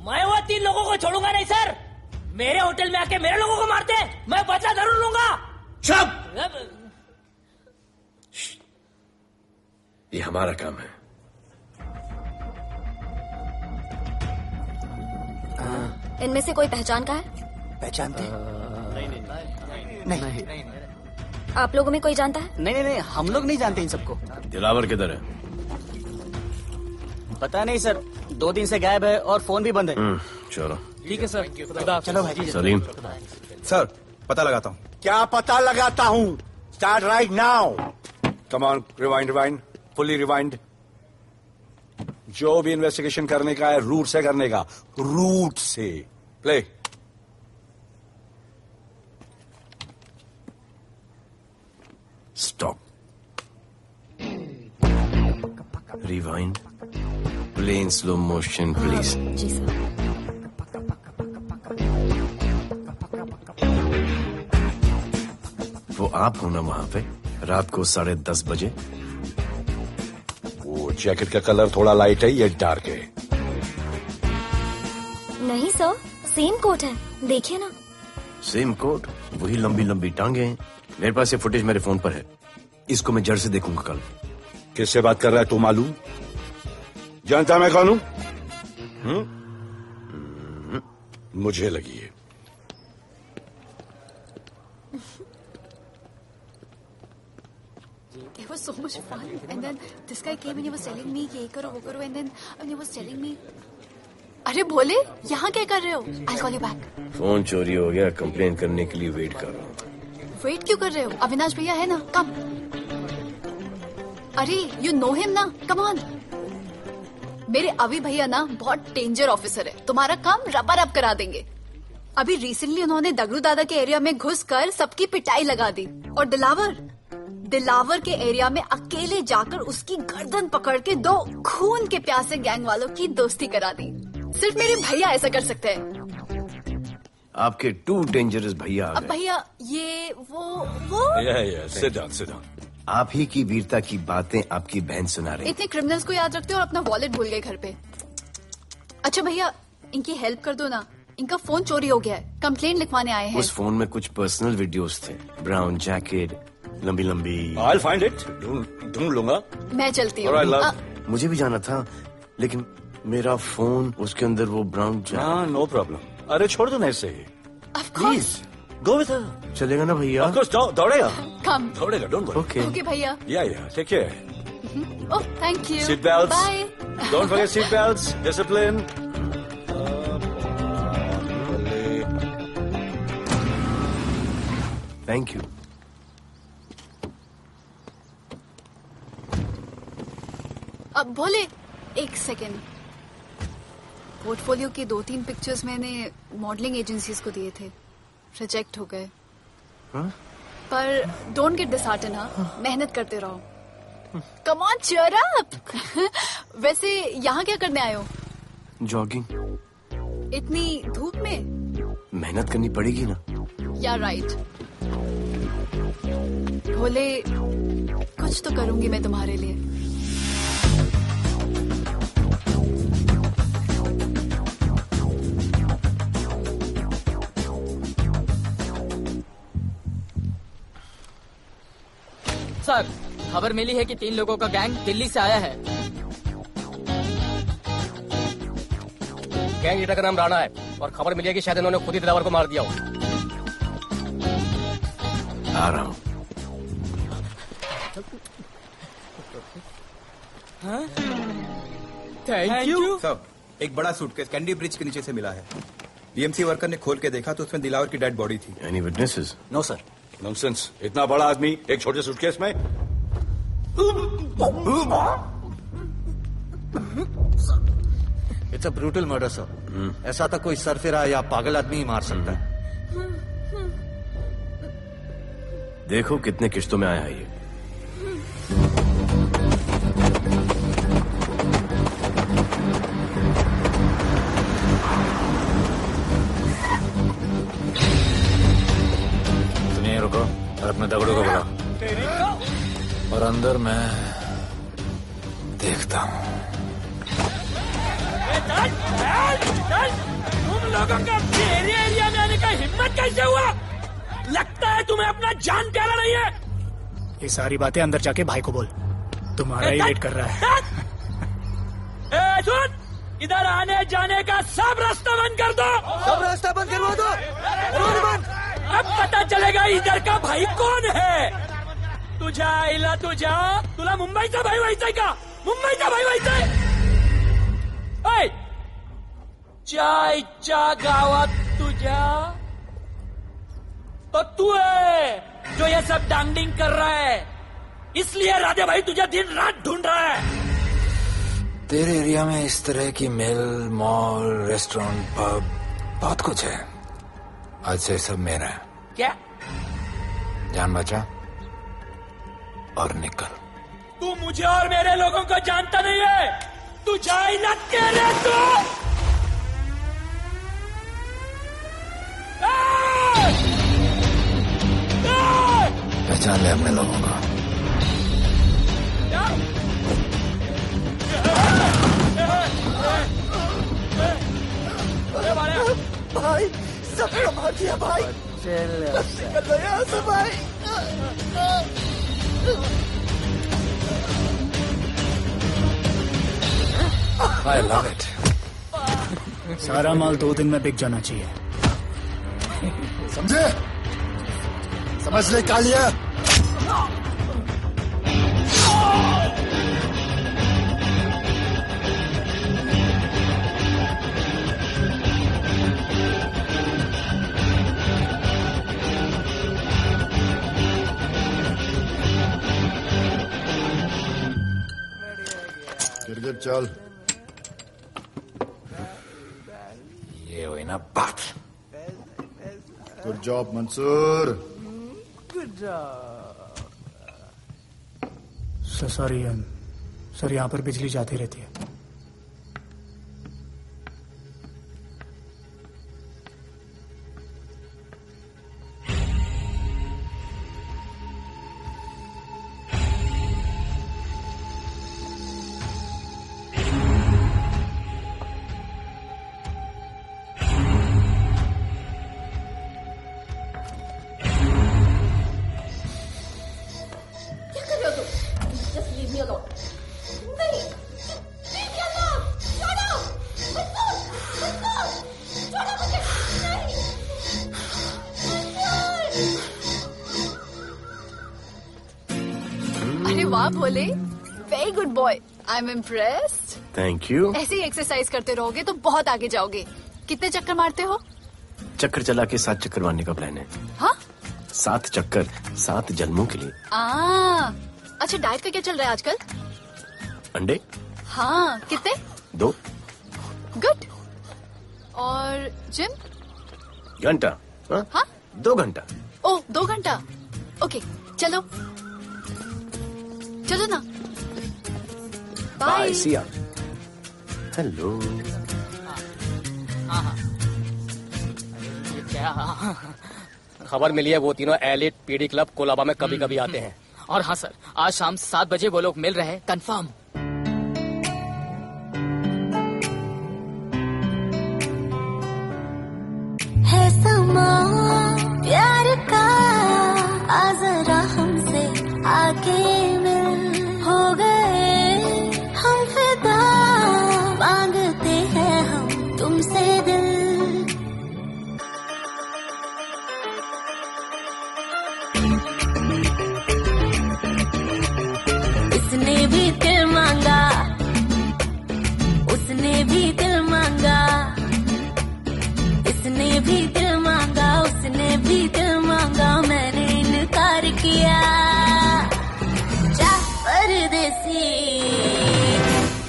मैं वो 3 लोगों को छोड़ूंगा नहीं सर। मेरे होटल में आके मेरे लोगों को मारते हैं, मैं बदला जरूर लूंगा। चुप! ये हमारा काम है। इनमें से कोई पहचान का है? पहचानते हैं? नहीं। आप लोगों में कोई जानता है? नहीं, हम लोग नहीं जानते इन सबको। दिलावर किधर है? पता नहीं सर, 2 दिन से गायब है और फोन भी बंद है। चलो ठीक है सर, चलो भाई। सलीम सर, पता लगाता हूँ। क्या पता लगाता हूँ? Start right now. Come on, rewind, fully rewind. जो भी इन्वेस्टिगेशन करने का है रूट से करने का, रूट से। Play. Stop. Rewind. Play in slow motion please. जी सर। वो आप हो ना वहां पे रात को 10:30 बजे? वो जैकेट का कलर थोड़ा लाइट है, ये डार्क है। नहीं सर, सेम कोट है, देखिए ना। सेम कोट, वही लंबी लंबी टांगे हैं। मेरे पास ये फुटेज मेरे फोन पर है, इसको मैं जड़ से देखूंगा कल। किससे बात कर रहा है तू? मालूम? जानता मैं कौन हूं? मुझे लगी है। It was so much fun, and then this guy came and he was telling me ये करो वो करो, and then he was telling me, अरे भोले यहाँ क्या कर रहे हो? I'll call you back. Phone चोरी हो गया, कंप्लेन करने के लिए वेट कर रहा हूँ। वेट क्यों कर रहे हो? अविनाश भैया है ना, कम। अरे you know him ना, come on. मेरे अभी भैया ना बहुत डेंजर ऑफिसर है, तुम्हारा काम रबर अप करा देंगे। अभी रिसेंटली उन्होंने दगड़ू दादा के एरिया में घुसकर सबकी पिटाई लगा दी, और दिलावर के एरिया में अकेले जाकर उसकी गर्दन पकड़ के 2 खून के प्यासे गैंग वालों की दोस्ती करा दी। सिर्फ मेरे भैया ऐसा कर सकते हैं। आपके 2 डेंजरस भैया आ अब गए। भैया ये वो सिट डाउन। आप ही की वीरता की बातें आपकी बहन सुना रही। इतने क्रिमिनल्स को याद रखते हो और अपना वॉलेट भूल गए घर पे। अच्छा भैया, इनकी हेल्प कर दो ना, इनका फोन चोरी हो गया है, कंप्लेंट लिखवाने आए हैं। उस फोन में कुछ पर्सनल वीडियोस थे, ब्राउन जैकेट, लंबी लंबी। I'll find it. ढूंढ लूंगा। मैं चलती हूँ। मुझे भी जाना था, लेकिन मेरा फोन, उसके अंदर वो ब्राउन जैकेट। No problem. अरे छोड़ दो ना इसे। Please go with her. चलेगा ना भैया? Of course, दौड़ेगा। कम। दौड़ेगा, डोंट वरी। ओके भैया। Yeah, take care. Oh thank you. Seat belts. Bye. Don't forget seat belts. Discipline. Thank you. अब भोले, एक सेकेंड। पोर्टफोलियो के 2-3 पिक्चर्स मैंने मॉडलिंग एजेंसीज को दिए थे, रिजेक्ट हो गए। पर डोंट गेट डिसहार्टन, हाँ, मेहनत करते रहो। Come on, cheer up. वैसे यहाँ क्या करने आए हो? जॉगिंग। इतनी धूप में? मेहनत करनी पड़ेगी ना। या राइट। भोले, कुछ तो करूंगी मैं तुम्हारे लिए। सर, खबर मिली है कि 3 लोगों का गैंग दिल्ली से आया है। गैंग लीडर का नाम राणा है और खबर मिली है कि शायद इन्होंने खुद ही दिलावर को मार दिया हो। आ रहा हूँ। Thank you. सर, एक बड़ा सूटकेस कैंडी ब्रिज के नीचे से मिला है। बीएमसी वर्कर ने खोल के देखा तो उसमें दिलावर की डेड बॉडी थी। Any witnesses? No sir. Nonsense. इतना बड़ा आदमी एक छोटे सूटकेस में? It's a brutal murder sir. ऐसा तो कोई सरफिरा या पागल आदमी ही मार सकता है। देखो कितने किश्तों में आया है ये। रुको और अपने दगड़ों को बुला, और अंदर मैं देखता हूँ। तुम लोगों का मेरे एरिया में आने का हिम्मत कैसे हुआ? लगता है तुम्हें अपना जान प्यारा नहीं है। ये सारी बातें अंदर जाके भाई को बोल, तुम्हारा ही वेट कर रहा है। सुन, इधर आने जाने का सब रास्ता बंद कर दो। सब रास्ता बंद करवा दो। अब पता चलेगा इधर का भाई कौन है। तुझा इला तुझा तुला मुंबईचा भाई व्हायचाय का? मुंबईचा भाई व्हायचाय? ऐ, चायच्या गावात तुझ्या तो तू है जो ये सब डांगडिंग कर रहा है, इसलिए राधे भाई तुझे दिन रात ढूंढ रहा है। तेरे एरिया में इस तरह की मिल, मॉल, रेस्टोरेंट, पब बहुत कुछ है। आज से सब मेरा है। क्या? जान बचा और निकल। तू मुझे और मेरे लोगों को जानता नहीं है। तू जाए ना तेरे तो। पहचान ले अपने लोगों को। भाई सब संभाल दिया भाई। निकल लो यहाँ से भाई। I love it. सारा माल 2 दिन में बिक जाना चाहिए। समझे? समझ ले कालिया। गिरगिट चल। ये हुई ना बात। Good job Mansoor. Sorry sir, यहाँ पर बिजली जाती रहती है। अरे वाह Bhole, very good boy, I am impressed. Thank you. ऐसे ही एक्सरसाइज करते रहोगे तो बहुत आगे जाओगे। कितने चक्कर मारते हो? चक्कर चला के 7 चक्कर मारने का प्लान है। हाँ? 7 चक्कर 7 जन्मों के लिए। अच्छा, डाइट का क्या चल रहा है आजकल? अंडे? हाँ, कितने? 2 गुड। और जिम? घंटा। हाँ? 2 घंटा। ओह, 2 घंटा। ओके, चलो चलो ना। बाय, सी या। हेलो। क्या? खबर मिली है वो तीनों एलिट पीडी क्लब कोलाबा में कभी कभी आते हैं। और हाँ सर, आज शाम 7 बजे वो लोग मिल रहे हैं, कंफर्म। है समा प्यार का, आ जरा हमसे आके मिल, हो गए हम फिदा, मांगते हैं हम तुमसे दिल। इसने भी दिल मांगा, उसने भी दिल मांगा, इसने भी दिल मांगा, उसने भी दिल मांगा, मैंने इनकार किया। जा परदेसी,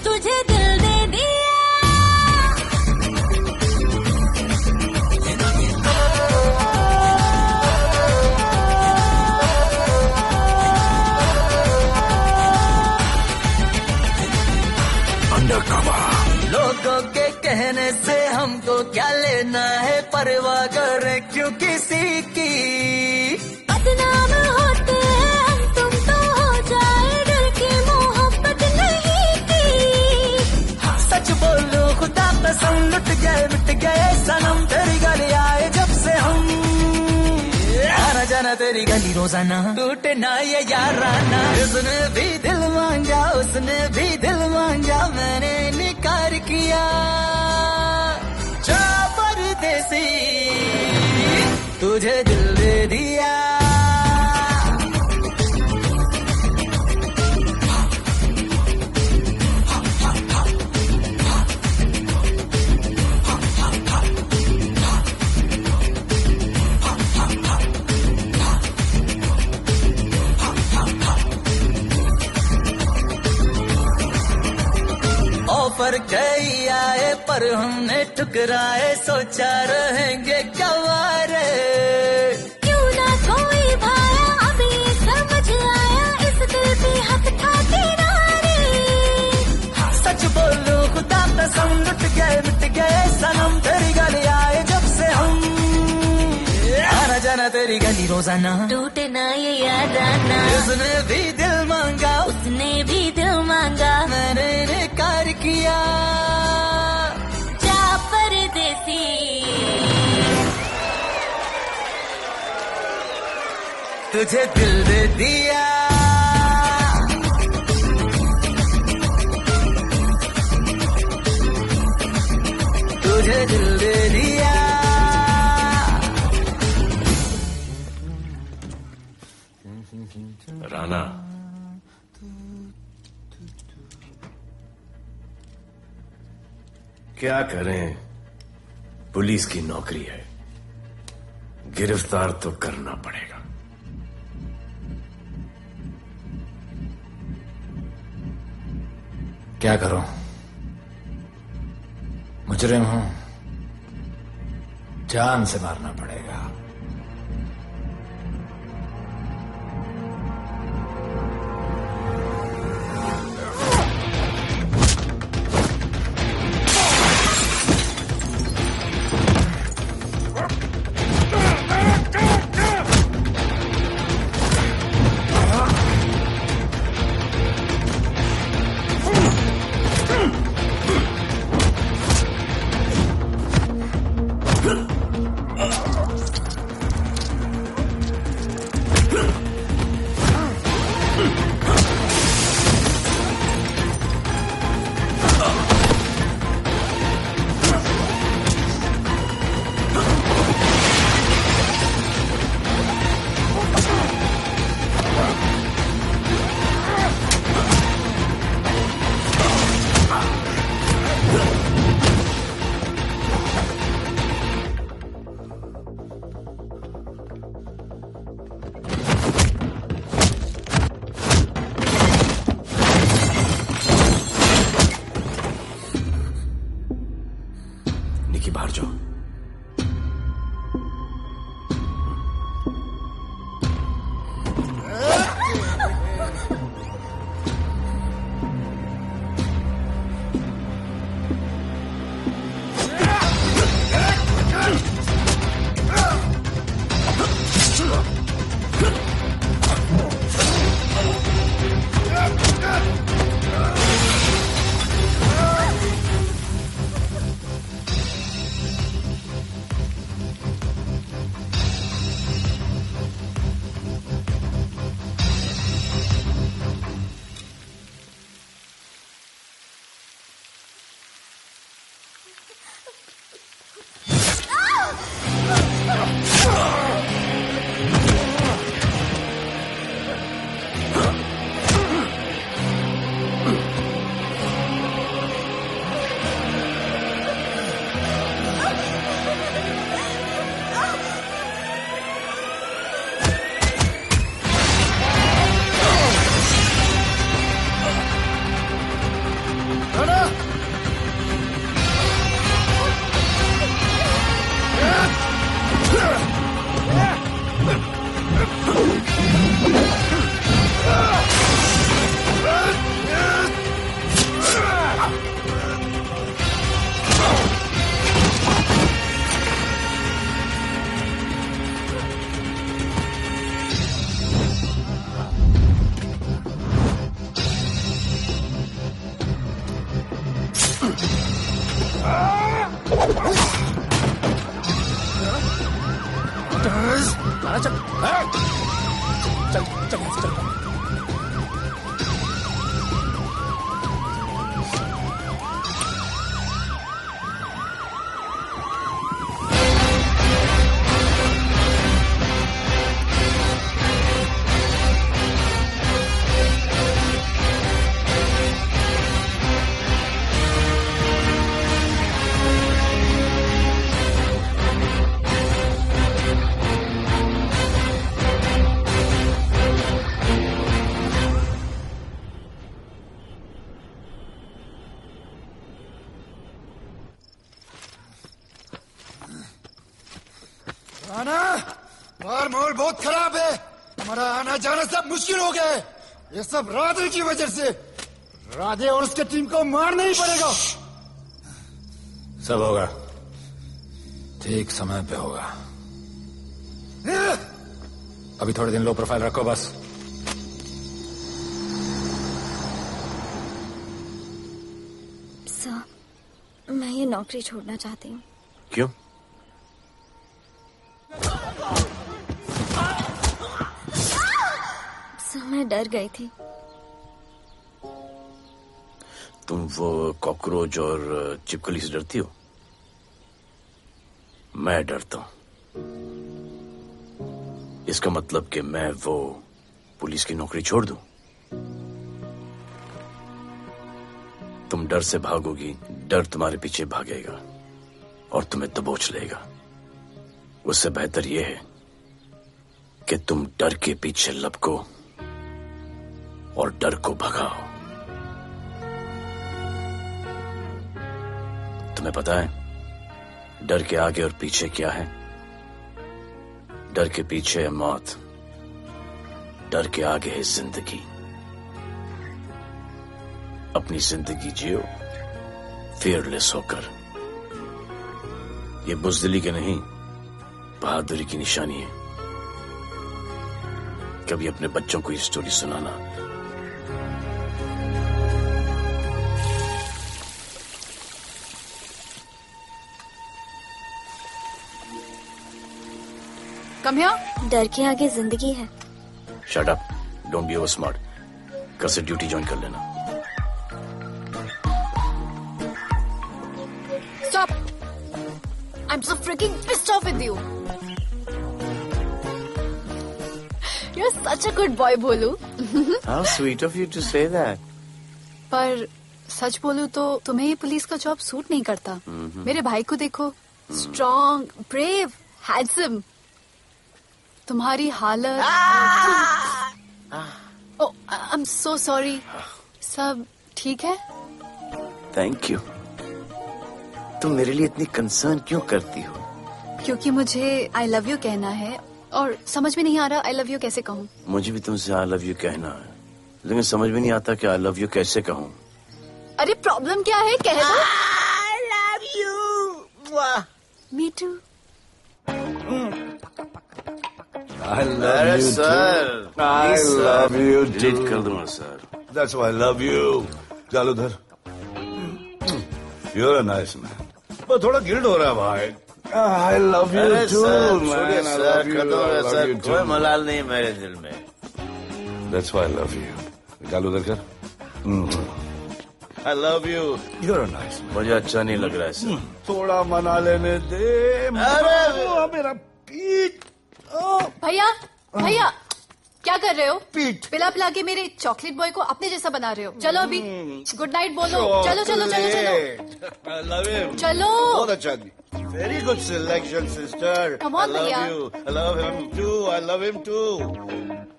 तुझे दिल दे दिया। लोगों के कहने से हमको क्या लेना है, परवाह करें क्यों किसी की। बदनाम होते हैं हम, तुम तो हो जाए, दिल की मोहब्बत नहीं की। सच बोलो खुदा कसम, लुट गए मिट गए सनम, तेरी गली आए जब से हम, आना जाना तेरी गली रोजाना, टूटे ना ये याराना। उसने भी दिल मांगा, उसने भी दिल मांगा, मैंने इनकार किया। तुझे दिल दे दिया ऑफर कई आए पर हमने ठुकराए सोचा रहेंगे गवारे क्यों ना कोई भाया अभी समझ आया इस दिल पे हक था तेरा रे सच बोलूं खुदा कसम लुट गए सनम तेरी गली आए जब से हम आना जाना तेरी गली रोजाना टूटे ना ये यादाना उसने भी दिल मांगा उसने भी दिल मांगा मैंने इनकार किया जा परदेसी तुझे दिल दे दिया तुझे दिल दे दिया राणा क्या करें, पुलिस की नौकरी है, गिरफ्तार तो करना पड़ेगा। क्या करूं? मुजरिम हूं, जान से मारना पड़ेगा। बाहर जाओ। राणा, बाहर माहौल बहुत खराब है। हमारा आना जाना सब मुश्किल हो गया है। ये सब राधे की वजह से। राधे और उसके टीम को मारना ही पड़ेगा। सब होगा, ठीक समय पे होगा। अभी थोड़े दिन लो प्रोफाइल रखो बस। सर, मैं ये नौकरी छोड़ना चाहती हूँ। क्यों? सर, मैं डर गई थी। तुम वो कॉकरोच और चिपकली से डरती हो? मैं डरता हूं। इसका मतलब कि मैं वो पुलिस की नौकरी छोड़ दूं? तुम डर से भागोगी, डर तुम्हारे पीछे भागेगा और तुम्हें दबोच लेगा। उससे बेहतर यह है कि तुम डर के पीछे लपको और डर को भगाओ। तुम्हें पता है डर के आगे और पीछे क्या है? डर के पीछे है मौत, डर के आगे है जिंदगी। अपनी जिंदगी जियो फियरलेस होकर। ये बुज़दिली के नहीं, बहादुरी की निशानी है। कभी अपने बच्चों को ये स्टोरी सुनाना। Come here. डर के आगे जिंदगी है। Shut up, don't be over smart. कल से ड्यूटी ज्वाइन कर लेना। Stop! I'm so freaking pissed off with you. You're such a good boy, बोलू। How sweet of you to say that. पर सच बोलूं तो तुम्हें ये पुलिस का जॉब सूट नहीं करता। मेरे भाई को देखो, स्ट्रॉन्ग, ब्रेव, हैंडसम। तुम्हारी हालत। ओह, आई एम सो सॉरी। सब ठीक है? Thank you. तुम मेरे लिए इतनी कंसर्न क्यों करती हो? क्योंकि मुझे आई लव यू कहना है और समझ में नहीं आ रहा आई लव यू कैसे कहूँ। मुझे भी तुमसे आई लव यू कहना है, लेकिन समझ में नहीं आता कि आई लव यू कैसे कहूँ। अरे प्रॉब्लम क्या है, कह दो। I love you. Me too. I love you sir. too. I love you too. Delete कर दूंगा sir. That's why I love you. चल उधर। You're a nice man. पर थोड़ा गिल्ड हो रहा है भाई। I love you too, man. I love you. I love you too. कोई मलाल नहीं मेरे दिल में। That's why I love you. निकाल उधर कर। I love you. You're a nice man. मुझे अच्छा नहीं लग रहा है सर। थोड़ा मना लेने दे। अरे मेरा पीठ। भैया, भैया, क्या कर रहे हो? पिला पिला के मेरे चॉकलेट बॉय को अपने जैसा बना रहे हो। चलो अभी गुड नाइट बोलो। चलो चलो चलो चलो। I love him. चलो। बहुत अच्छा आदमी। Very good selection, sister. Come on, I love भैया। you. I love him too. I love him too.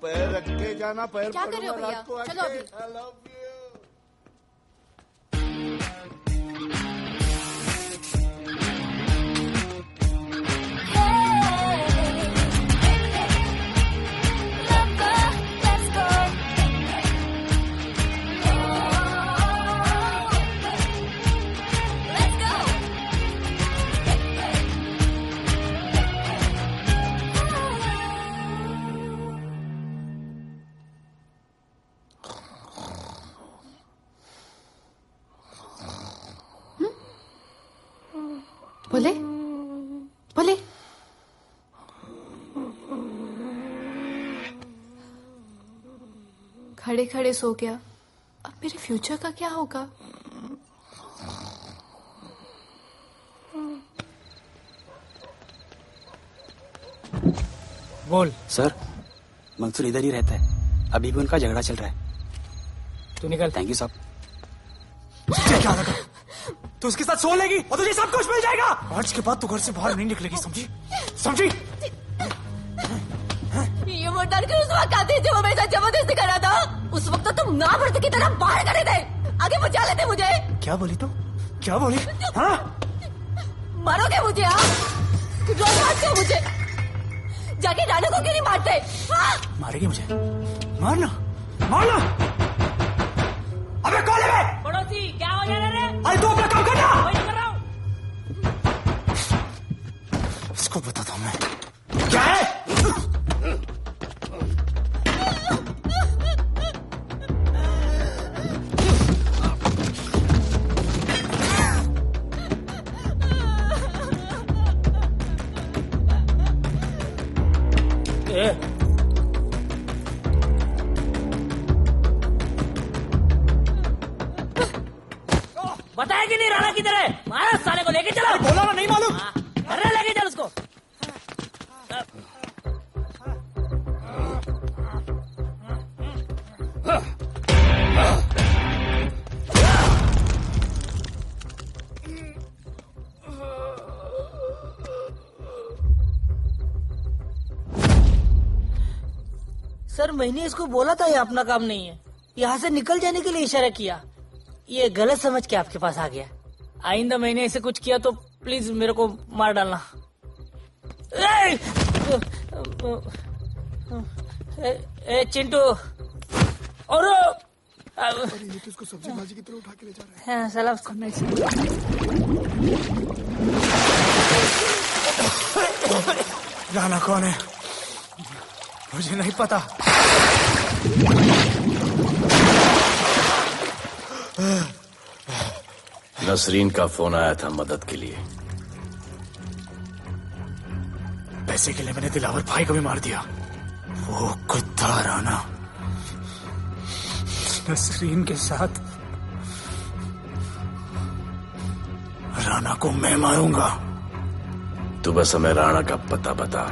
पैर रख के जाना, पैर क्या कर रहे हो भैया? चलो अभी। I love you. बोले बोले। खड़े खड़े सो गया। अब मेरे फ्यूचर का क्या होगा? बोल। सर, मंसूर इधर ही रहता है। अभी भी उनका झगड़ा चल रहा है। तू निकल। थैंक यू साहब। क्या लगा? तू उसके साथ सो लेगी और तुझे सब कुछ मिल जाएगा। आज के बाद तू घर से बाहर नहीं निकलेगी, समझी? समझी? ये वो डर के उस वक्त आते थे, वो मेरे साथ जबरदस्ती कर रहा था। उस वक्त तो तुम ना भरते की तरह बाहर करे थे, आगे बचा लेते मुझे। क्या बोली तू? क्या बोली? हाँ? मारोगे मुझे? आप रोज मारते हो मुझे। जाके राणा को क्यों नहीं मारते? मारेगी मुझे? मारना मारना। अबे कौन है? पड़ोसी क्या हो जा रहा है? अरे तू अपना काम करना। वही कर रहा हूँ। इसको बताता हूँ मैं क्या है। बताया कि नहीं राणा किधर है? मारो साले को, लेके चलो। बोला ना, नहीं मालूम। अरे लेके चल उसको। सर मैंने इसको बोला था ये अपना काम नहीं है, यहाँ से निकल जाने के लिए इशारा किया, ये गलत समझ के आपके पास आ गया। आइंदा मैंने ऐसे कुछ किया तो प्लीज मेरे को मार डालना। ए चिंटू और इसको सब्जी भाजी की तरह उठा के ले जा रहा है। हाँ, साला उसको नहीं राणा कौन है मुझे नहीं पता। नसरीन का फोन आया था मदद के लिए। पैसे के लिए मैंने दिलावर भाई को भी मार दिया। वो कुत्ता राणा नसरीन के साथ राणा को मैं मारूंगा। तू बस हमें राणा का पता बता।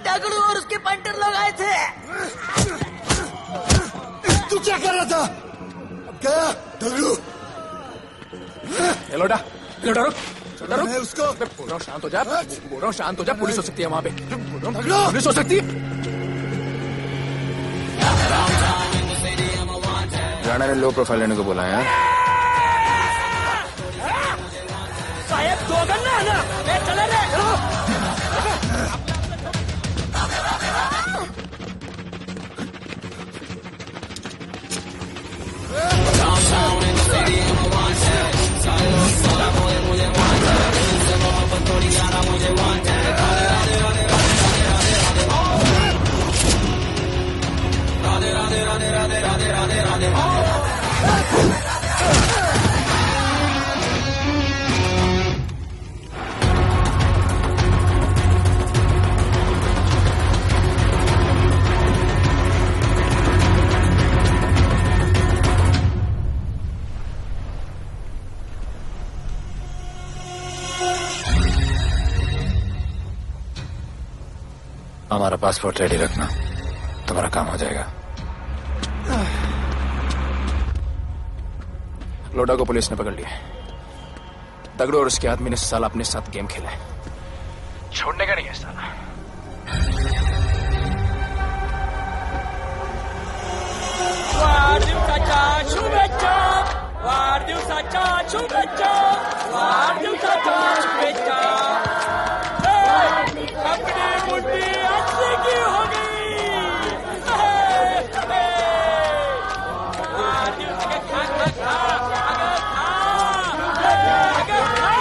दगड़ू और उसके पंटर लोग आए थे। तू क्या कर रहा था? अब गया दगड़ू। लोटा लोटा रुक रुक। मैं उसको बोल रहा हूँ शांत हो जा, बोल रहा हूँ शांत हो जा। पुलिस हो सकती है वहाँ पे, पुलिस हो सकती है। राणा ने लो प्रोफाइल लेने को बोला है। साहब दो गन्ना है ना, मैं चले रे। हमारा पासपोर्ट रेडी रखना, तुम्हारा काम हो जाएगा। लोडा को पुलिस ने पकड़ लिया। दगड़ू और उसके आदमी ने साला अपने साथ गेम खेला है, छोड़ने का नहीं है साला। वाढदिवसाच्या शुभेच्छा, वाढदिवसाच्या शुभेच्छा, वाढदिवसाच्या शुभेच्छा। अपनी मुट्ठी अच्छी की हो गई। वाढदिवस के खा खा खा, अगर खा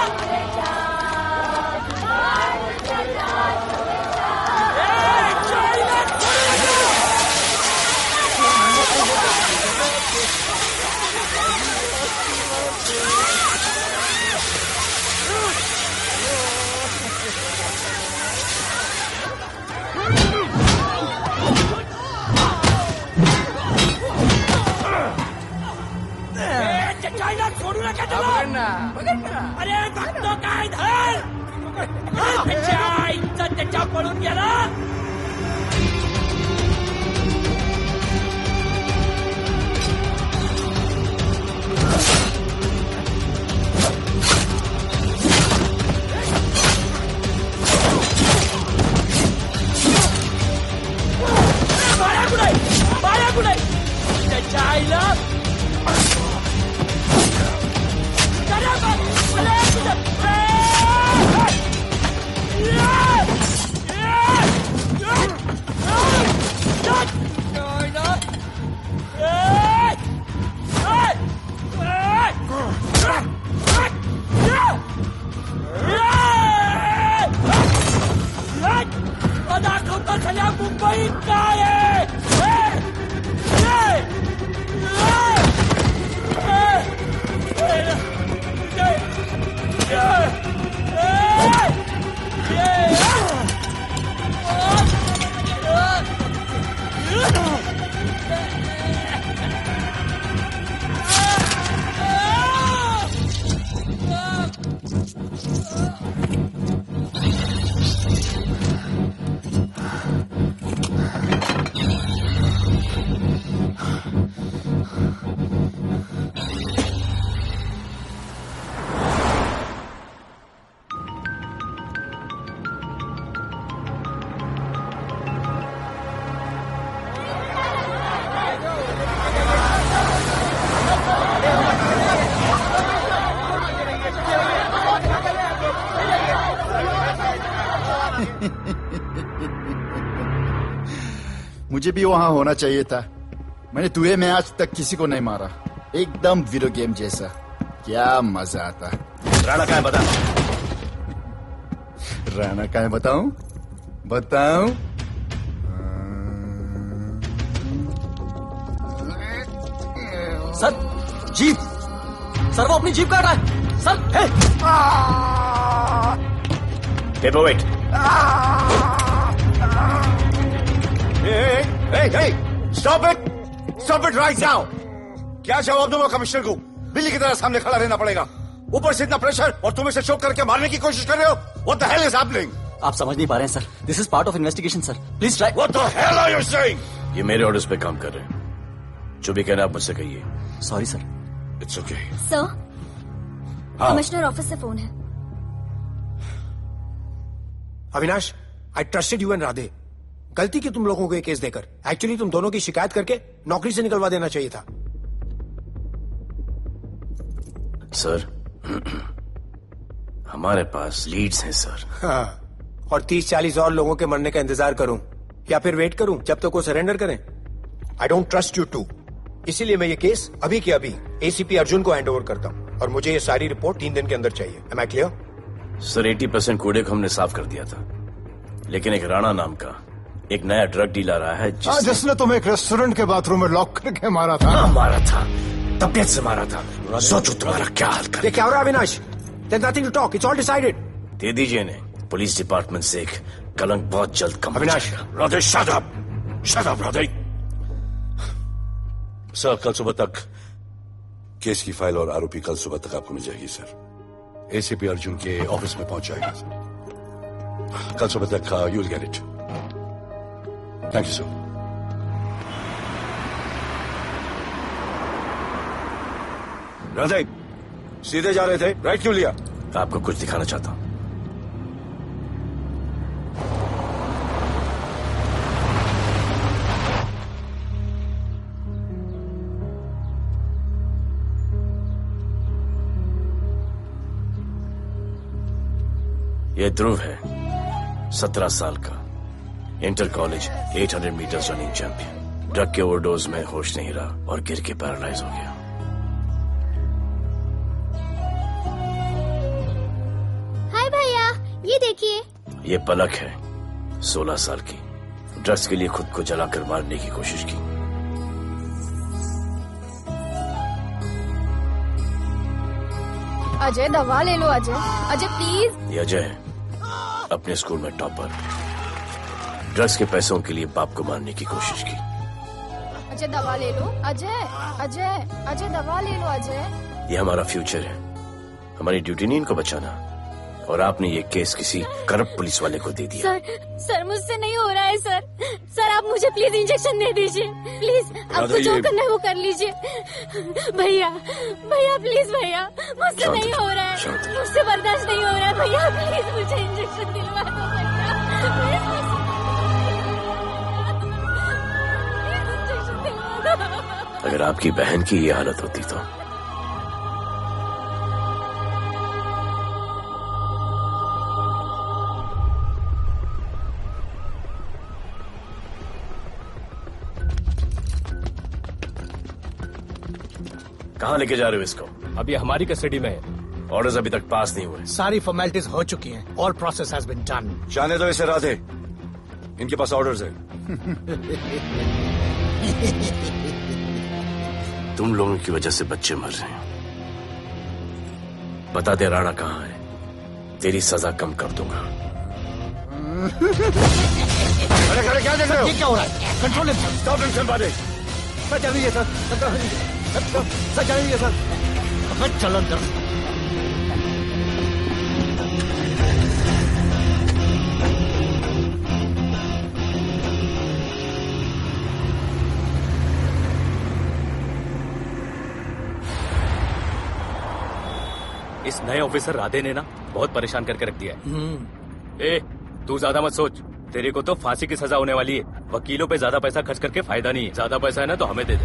अरे भक्तों का इधर त्याच्या पळून गेला. बाळा कुठे त्याच्या आईला दाखवतो सगळ्या मुंबईत काय आहे. मुझे भी वहां होना चाहिए था. मैंने तुझे में आज तक किसी को नहीं मारा. एकदम वीडियो गेम जैसा. क्या मजा आता. राणा कहाँ है बता. राणा कहाँ है बताऊं. Sir jeep. सर वो अपनी जीप काट रहा है. Sir wait. Hey, stop it right now. क्या जवाब दूंगा कमिश्नर को. बिल्ली की तरह सामने खड़ा रहना पड़ेगा. ऊपर से इतना प्रेशर और तुम इसे शोक करके मारने की कोशिश कर रहे हो. What the hell is happening? आप समझ नहीं पा रहे हैं sir. This is part of investigation sir. Please try. What the hell are you saying? ये मेरे ऑर्डर्स पे काम कर रहे हैं. जो भी कहना आप मुझसे कहिए. Sorry sir. It's okay. Sir commissioner office से फोन है. Avinash, I trusted you and Radhe. गलती की तुम लोगों को ये केस देकर. एक्चुअली तुम दोनों की शिकायत करके नौकरी से निकलवा देना चाहिए था. सर हमारे पास लीड्स हैं सर. हाँ, और 30-40 और लोगों के मरने का इंतजार करूं या फिर वेट करूं जब तक वो सरेंडर करें. I don't trust you too. इसीलिए मैं ये केस अभी के अभी एसीपी अर्जुन को हैंड ओवर करता हूं और मुझे ये सारी रिपोर्ट 3 दिन के अंदर चाहिए. M I clear? सर 80% कूड़े को हमने साफ कर दिया था, लेकिन एक राणा नाम का एक नया ड्रग डीलर आया है जिसने तुम्हें एक रेस्टोरेंट के बाथरूम में लॉक करके मारा था. हाँ, मारा था. तबियत से मारा था. सोचो तुम्हारा क्या हाल कर. क्या हो रहा है Avinash? There's nothing to talk. It's all decided. दे दीजिए इन्हें. पुलिस डिपार्टमेंट से एक कलंक बहुत जल्द कम. Avinash, Radhe shut up Radhe. Sir कल सुबह तक केस की फाइल और आरोपी कल सुबह तक आपको मिल जाएगी सर. एसीपी अर्जुन के ऑफिस में पहुंच जाएगा सर. कल सुबह तक you will get it. Thank you sir. Radhe सीधे जा रहे थे, राइट क्यों लिया? आपको कुछ दिखाना चाहता हूं. ये ध्रुव है, 17 साल का, inter college 800 metre running champion. Drug के ओवरडोज में होश नहीं रहा और गिर के पैरालाइज हो गया. हाय भैया, ये देखिए. ये पलक है, 16 साल की. ड्रग्स के लिए खुद को जलाकर मारने की कोशिश की. अजय दवा ले लो. अजय प्लीज. ये अजय है, अपने स्कूल में टॉपर. ड्रग्स के पैसों के लिए बाप को मारने की कोशिश की. अजय दवा ले लो. अजय दवा ले लो. अजय ये हमारा फ्यूचर है. हमारी ड्यूटी नहीं इनको बचाना, और आपने ये केस किसी करप्ट पुलिस वाले को दे दिया। सर मुझसे नहीं हो रहा है सर। सर आप मुझे प्लीज इंजेक्शन दे दीजिए प्लीज। आपको जो करना है वो कर लीजिए। भैया भैया प्लीज भैया, मुझसे नहीं हो रहा है, मुझसे बर्दाश्त नहीं हो रहा है भैया, प्लीज मुझे इंजेक्शन दिलवा दो भैया। अगर आपकी बहन की ये हालत होती तो कहाँ लेके जा रहे हो इसको? अभी हमारी कस्टडी में है। ऑर्डर्स अभी तक पास नहीं हुए। सारी फॉर्मेलिटीज हो चुकी हैं। All process has been done. जाने दो इसे राधे, इनके पास ऑर्डर्स है। तुम लोगों की वजह से बच्चे मर रहे हैं। बता दे राणा कहाँ है, तेरी सजा कम कर दूंगा। अरे क्या देख रहे हो? ये क्या हो रहा है? Control himself. स्टॉप हिमसेल्फ बादे। सर चलिए सर, सर चलिए सर। अबे चलो अंदर। इस नए ऑफिसर राधे ने ना बहुत परेशान करके रख दिया है। ए, तू ज्यादा मत सोच, तेरे को तो फांसी की सजा होने वाली है। वकीलों पे ज्यादा पैसा खर्च करके फायदा नहीं है। ज्यादा पैसा है ना तो हमें दे दे।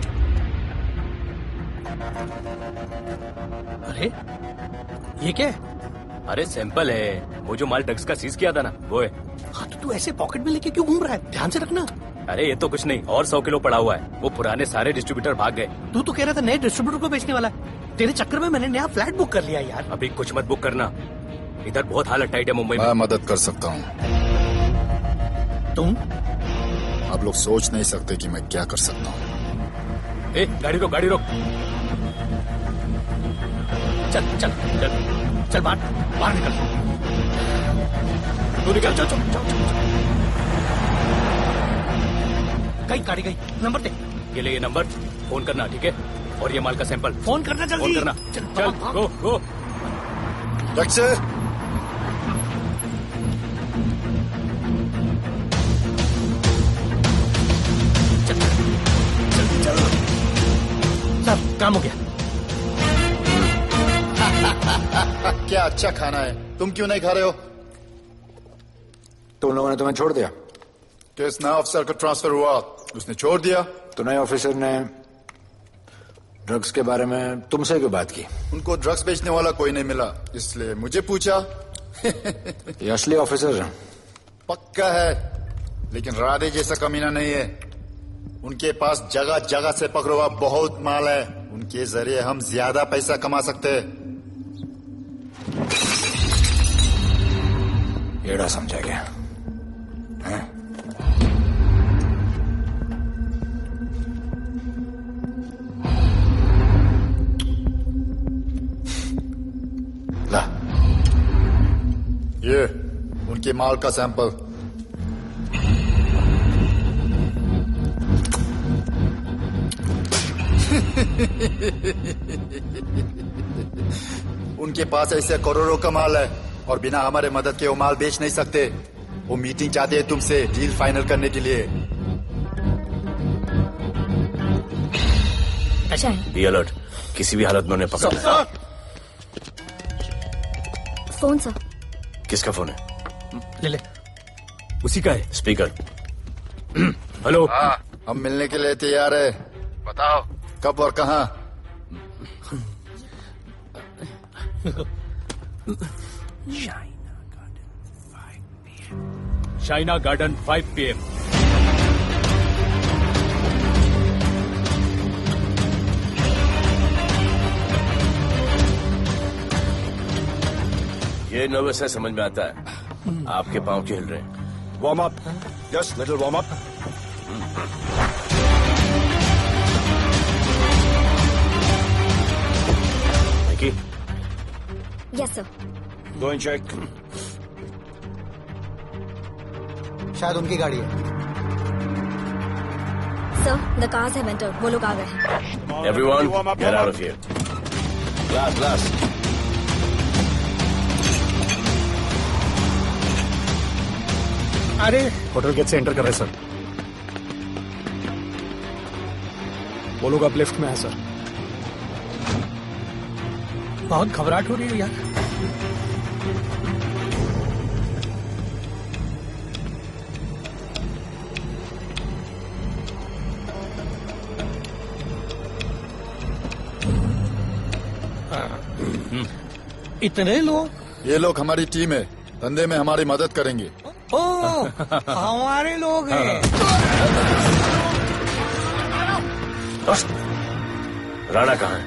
अरे ये क्या है? अरे सैंपल है, वो जो माल ड्रग्स का सीज किया था ना वो है। हाँ तो तू ऐसे पॉकेट में लेके क्यों घूम रहा है? ध्यान से रखना। अरे ये तो कुछ नहीं, और 100 किलो पड़ा हुआ है। वो पुराने सारे डिस्ट्रीब्यूटर भाग गए। तू तो कह रहा था नए डिस्ट्रीब्यूटर को बेचने वाला है। तेरे चक्कर में मैंने नया फ्लैट बुक कर लिया यार। अभी कुछ मत बुक करना, इधर बहुत हालत टाइट है मुंबई में। मैं मदद कर सकता हूँ। तुम? आप लोग सोच नहीं सकते कि मैं क्या कर सकता हूँ। ए, गाड़ी रोक, गाड़ी रोक। चल चल चल चल बाहर निकल। तू निकल। चल चल चल। कहीं गाड़ी गई, नंबर दे। ये ले ये नंबर, फोन करना ठीक है? और ये माल का सैंपल फोन करना जल्दी। फोन करना। चल गो गो। टैक्सी। सब काम हो गया। क्या अच्छा खाना है, तुम क्यों नहीं खा रहे हो? तुम लोगों ने तुम्हें छोड़ दिया? केस नए ऑफिसर का ट्रांसफर हुआ, उसने छोड़ दिया। तो नए ऑफिसर ने ड्रग्स के बारे में तुमसे क्यों बात की? उनको ड्रग्स बेचने वाला कोई नहीं मिला, इसलिए मुझे पूछा। ये असली ऑफिसर है? पक्का है, लेकिन राधे जैसा कमीना नहीं है। उनके पास जगह जगह से पकड़ा हुआ बहुत माल है, उनके जरिए हम ज्यादा पैसा कमा सकते हैं। एड़ा समझा गया है? ला ये उनके माल का सैंपल। उनके पास ऐसे करोड़ों का माल है और बिना हमारे मदद के वो माल बेच नहीं सकते। वो मीटिंग चाहते हैं तुमसे डील फाइनल करने के लिए। बी अलर्ट, किसी भी हालत में उन्हें पकड़ना है। Phone sir. किसका फोन है? ले ले। उसी का है। स्पीकर। हेलो। हम मिलने के लिए तैयार है, बताओ कब और कहाँ? Shaina garden 5 PM। ये नर्वस है, समझ में आता है। आपके पांव क्यों हिल रहे हैं? Warm up, just little warm up. Yes sir. Go and check. शायद उनकी गाड़ी है। Sir the cars have entered, वो लोग आ गए हैं। Everyone, get out of here. Glass, glass. अरे होटल गेट से एंटर कर रहे सर। वो लोग अब लिफ्ट में है सर। बहुत घबराहट हो रही है यार। इतने लोग? ये लोग हमारी टीम है, धंधे में हमारी मदद करेंगे। ओह, हमारे लोग हैं। राणा कहाँ है?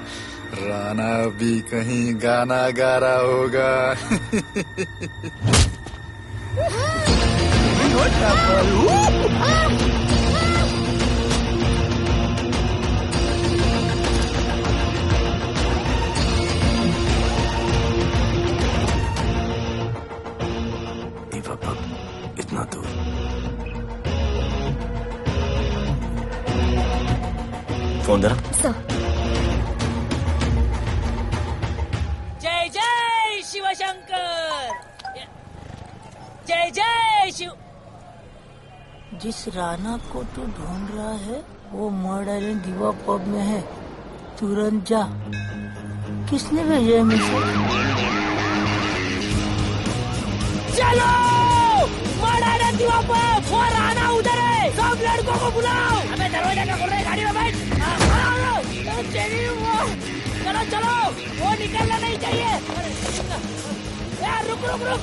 राणा भी कहीं गाना गा रहा होगा। इतना दूर। फोन जरा। जय जय शिवशंकर, जय जय शिव। जिस राणा को तू ढूंढ रहा है वो मर्डर इन दीवा पब में है, तुरंत जा। किसने भेजा है मुझे? चलो मर्डर इन दीवा पब, वो राणा उधर है, सब लड़कों को बुलाओ। अबे दरवाजा क्या खोल रहे, गाड़ी में बैठ। चलो चलो, वो निकलना नहीं चाहिए। यार रुक रुक रुक,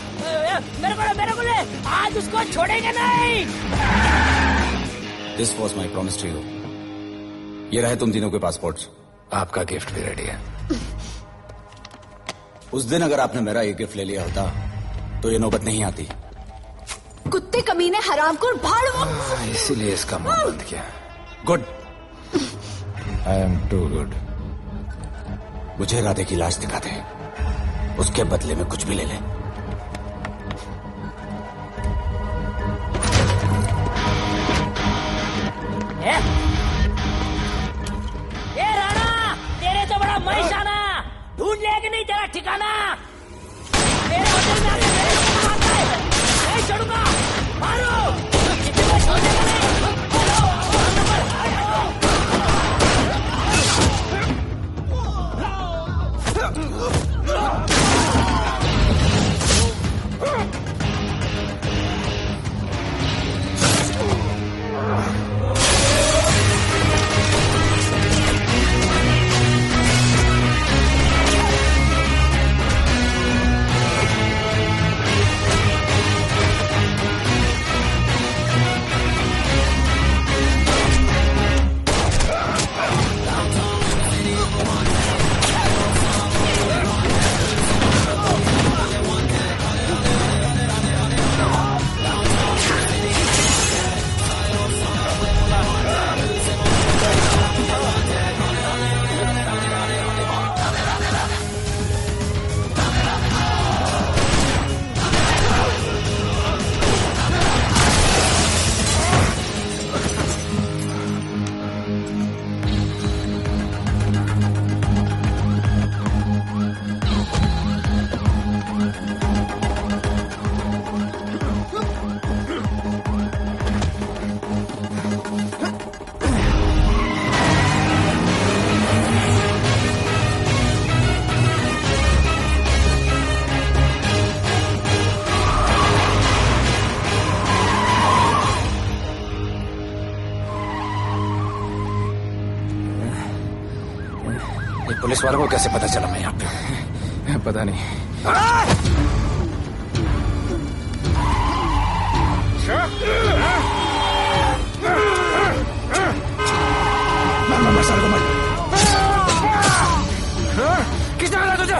मेरे को ले, आज उसको छोड़ेंगे नहीं। This was my promise to you. ये रहे तुम तीनों के पासपोर्ट्स। आपका गिफ्ट भी रेडी है। उस दिन अगर आपने मेरा ये गिफ्ट ले लिया होता तो ये नौबत नहीं आती। कुत्ते कमीने हरामखोर भाड़। इसीलिए इसका मुंह बंद किया। Good. I am too good. मुझे राधे की लाश दिखा दे, उसके बदले में कुछ भी ले ले। ए राणा, तेरे तो बड़ा मैशाना, ढूंढ लिया कि नहीं तेरा ठिकाना? मेरे होटल में आके मेरे को मारता है, नहीं छोड़ूंगा, मारो। किसी को छोड़ेगा नहीं। पुलिस वालों को कैसे पता चला मैं यहाँ पे? पता नहीं। मर किसने बताया तुझे?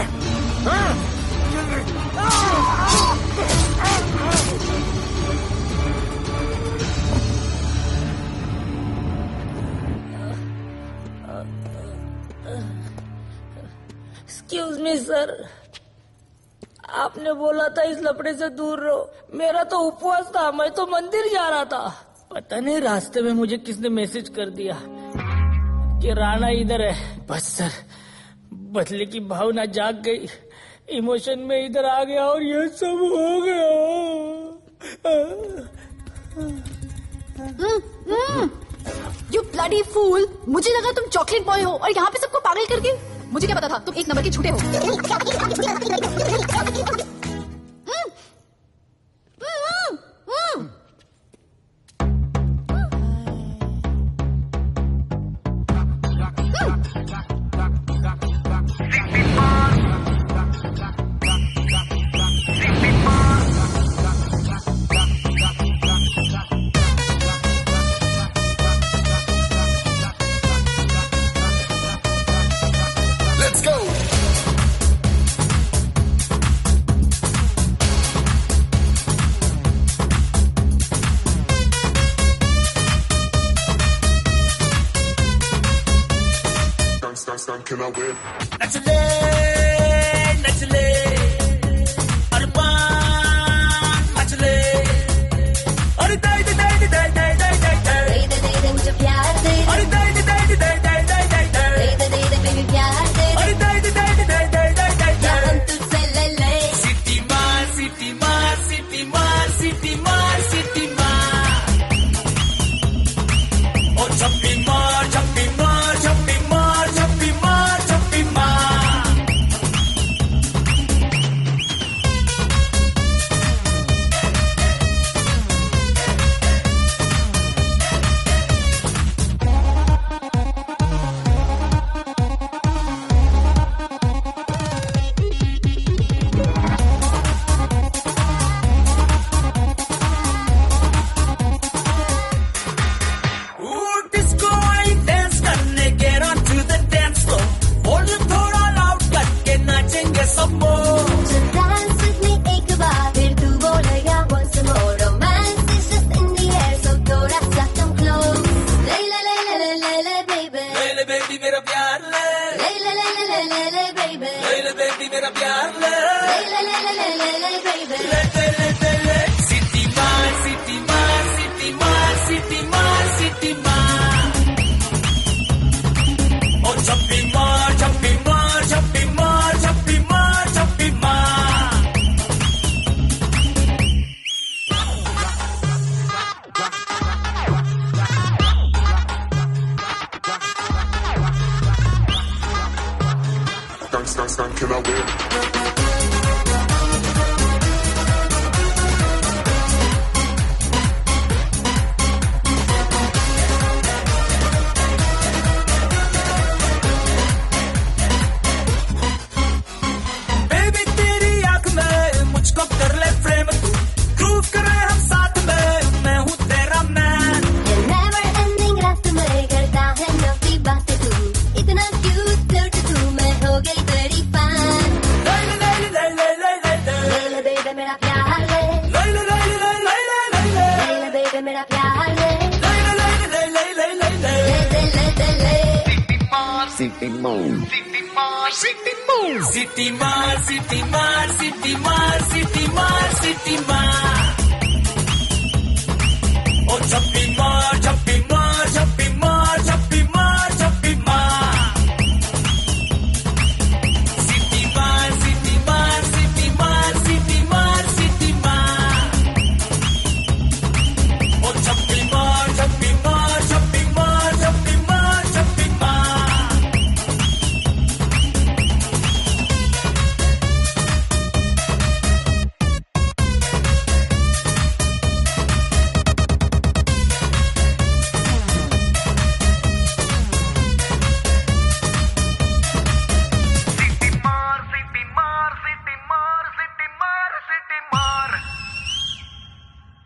एक्सक्यूज मी सर, आपने बोला था इस लफड़े से दूर रहो। मेरा तो उपवास था, मैं तो मंदिर जा रहा था। पता नहीं रास्ते में मुझे किसने मैसेज कर दिया कि राणा इधर है। बस सर, बदले की भावना जाग गई, इमोशन में इधर आ गया और ये सब हो गया। You bloody fool! मुझे लगा तुम चॉकलेट बॉय हो और यहाँ पे सबको पागल करके। मुझे क्या पता था तुम एक नंबर के झूठे हो। नचले नचले अरमान नचले अरे दाई दे दाई दे दाई दाई दाई दाई दे दे मुझे प्यार दे अरे दाई दे दाई दे दाई दाई दाई दाई दे दे बेबी प्यार दे अरे दाई दे दाई दे दाई दाई दाई दाई हम तुझसे ले ले सिटी मार सिटी मार सिटी मार सिटी मार सिटी मार ओ छप्पी मार छप्पी मार छप्पी मार छप्पी मार छप्पी मार डिस्को आई डांस करने get on to the dance floor volume थोड़ा लाउड करके नाचेंगे सब Just dance with me एक बार फिर तू बोलेगा once more romance is just in the air so थोड़ा सा come close ले ले ले ले ले ले ले baby ले ले बेबी मेरा प्यार ले ले ले ले ले ले ले ले baby ले ले बेबी मेरा प्यार ले ले ले ले ले ले ले baby ले ले ले सिटी मार सिटी मार सिटी मार सिटी मार सिटी मार ओ छप्पी मार छप्पी मार छप्पी मार छप्पी मार छप्पी मार Can I win? बेबी तेरी आंख में मुझको कर ले फ्रेम तू प्रूव करे हम साथ में मैं हूँ तेरा मैन never ending रात में करता है नफी बातें तू इतना cute flirt तू मैं हो गई तेरी fan ले ले ले ले ले ले ले ले ले baby मेरा प्यार ले ले ले ले ले ले ले ले ले ले baby मेरा प्यार ले ले ले ले ले ले ले ले ले ले सिटी मार सिटी मार सिटी मार सिटी मार सिटी मार सिटी मार सिटी मार ओ छप्पी मार छप्पी मार छप्पी मार छप्पी मार छप्पी मार सिटी मार सिटी मार सिटी मार सिटी मार सिटी मार ओ छप्पी मार छप्पी मार छप्पी मार छप्पी मार छप्पी मार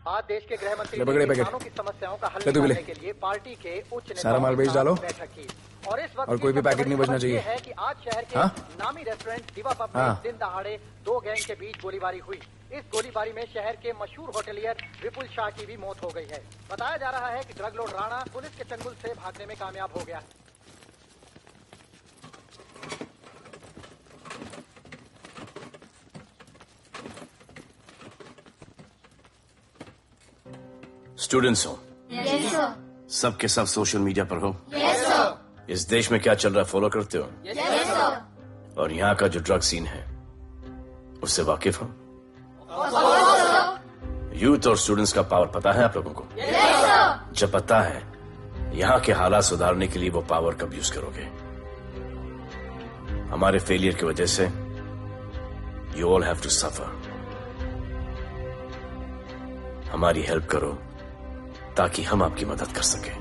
आज देश के गृह मंत्री ले पकड़े ने पैकेट। किसानों की समस्याओं का हल ले तू भी ले। निकालने के लिए पार्टी के उच्च नेताओं सारा माल के बेच साथ डालो। बैठक की। और इस वक्त और कोई भी की पैकेट नहीं बचना खबर ये चाहिए। है कि आज शहर के हाँ? नामी रेस्टोरेंट दिवा पब में हाँ। दिन दहाड़े दो गैंग के बीच गोलीबारी हुई। इस गोलीबारी में शहर के मशहूर होटलियर विपुल शाह की भी मौत हो गई है। बताया जा रहा है कि ड्रग लॉर्ड राणा पुलिस के चंगुल से भागने में कामयाब हो गया। स्टूडेंट्स हो yes sir सबके सब सोशल मीडिया पर हो yes sir इस देश में क्या चल रहा है फॉलो करते हो yes sir और यहाँ का जो ड्रग सीन है उससे वाकिफ हो यूथ और स्टूडेंट्स का पावर पता है आप लोगों को? जब पता है, यहाँ के हालात सुधारने के लिए वो पावर कब यूज करोगे? हमारे फेलियर की वजह से you all have to suffer. हमारी हेल्प करो ताकि हम आपकी मदद कर सकें।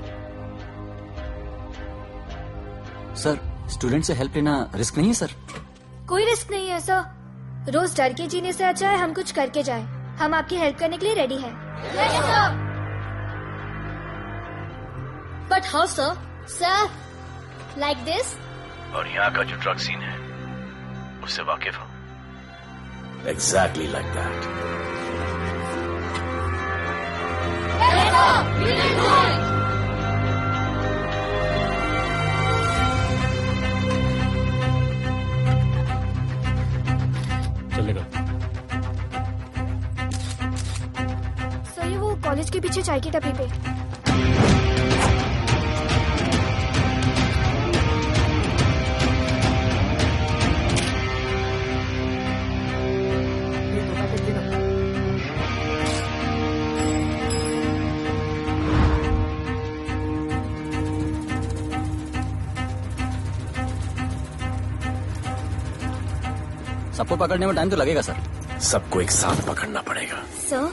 सर, स्टूडेंट से हेल्प लेना रिस्क नहीं है सर? कोई रिस्क नहीं है सर। रोज डर के जीने से अच्छा है हम कुछ करके जाए। हम आपकी हेल्प करने के लिए रेडी हैं। But how sir? Sir, like this? और यहाँ का जो ड्रग सीन है उससे वाकिफ हो? Exactly like that. चलेगा। सर, ये वो कॉलेज के पीछे चाय की टपरी पे। सबको पकड़ने में टाइम तो लगेगा सर। सबको एक साथ पकड़ना पड़ेगा। सर,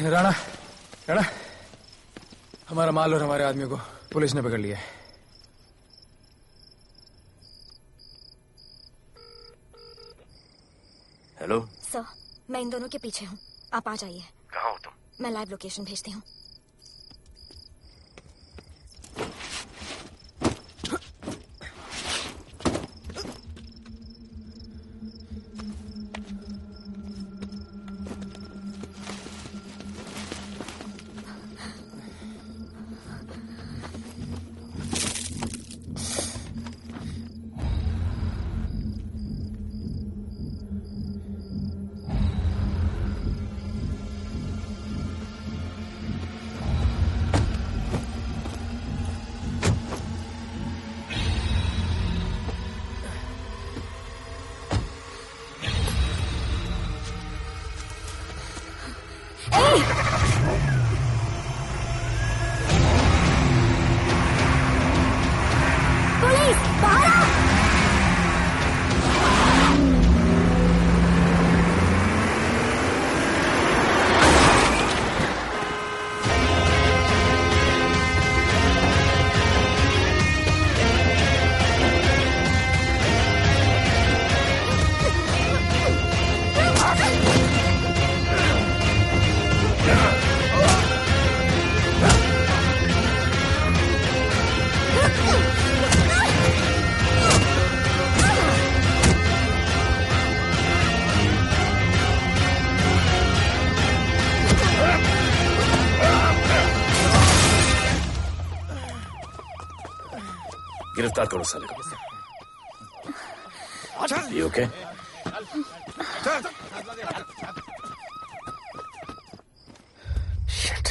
राणा, राणा, हमारा माल और हमारे आदमियों को पुलिस ने पकड़ लिया है। हेलो सर, मैं इन दोनों के पीछे हूँ। आप आ जाइए। कहाँ हो तुम? मैं लाइव लोकेशन भेजती हूँ। गिरफ्तार करो साले को। You okay? Shit.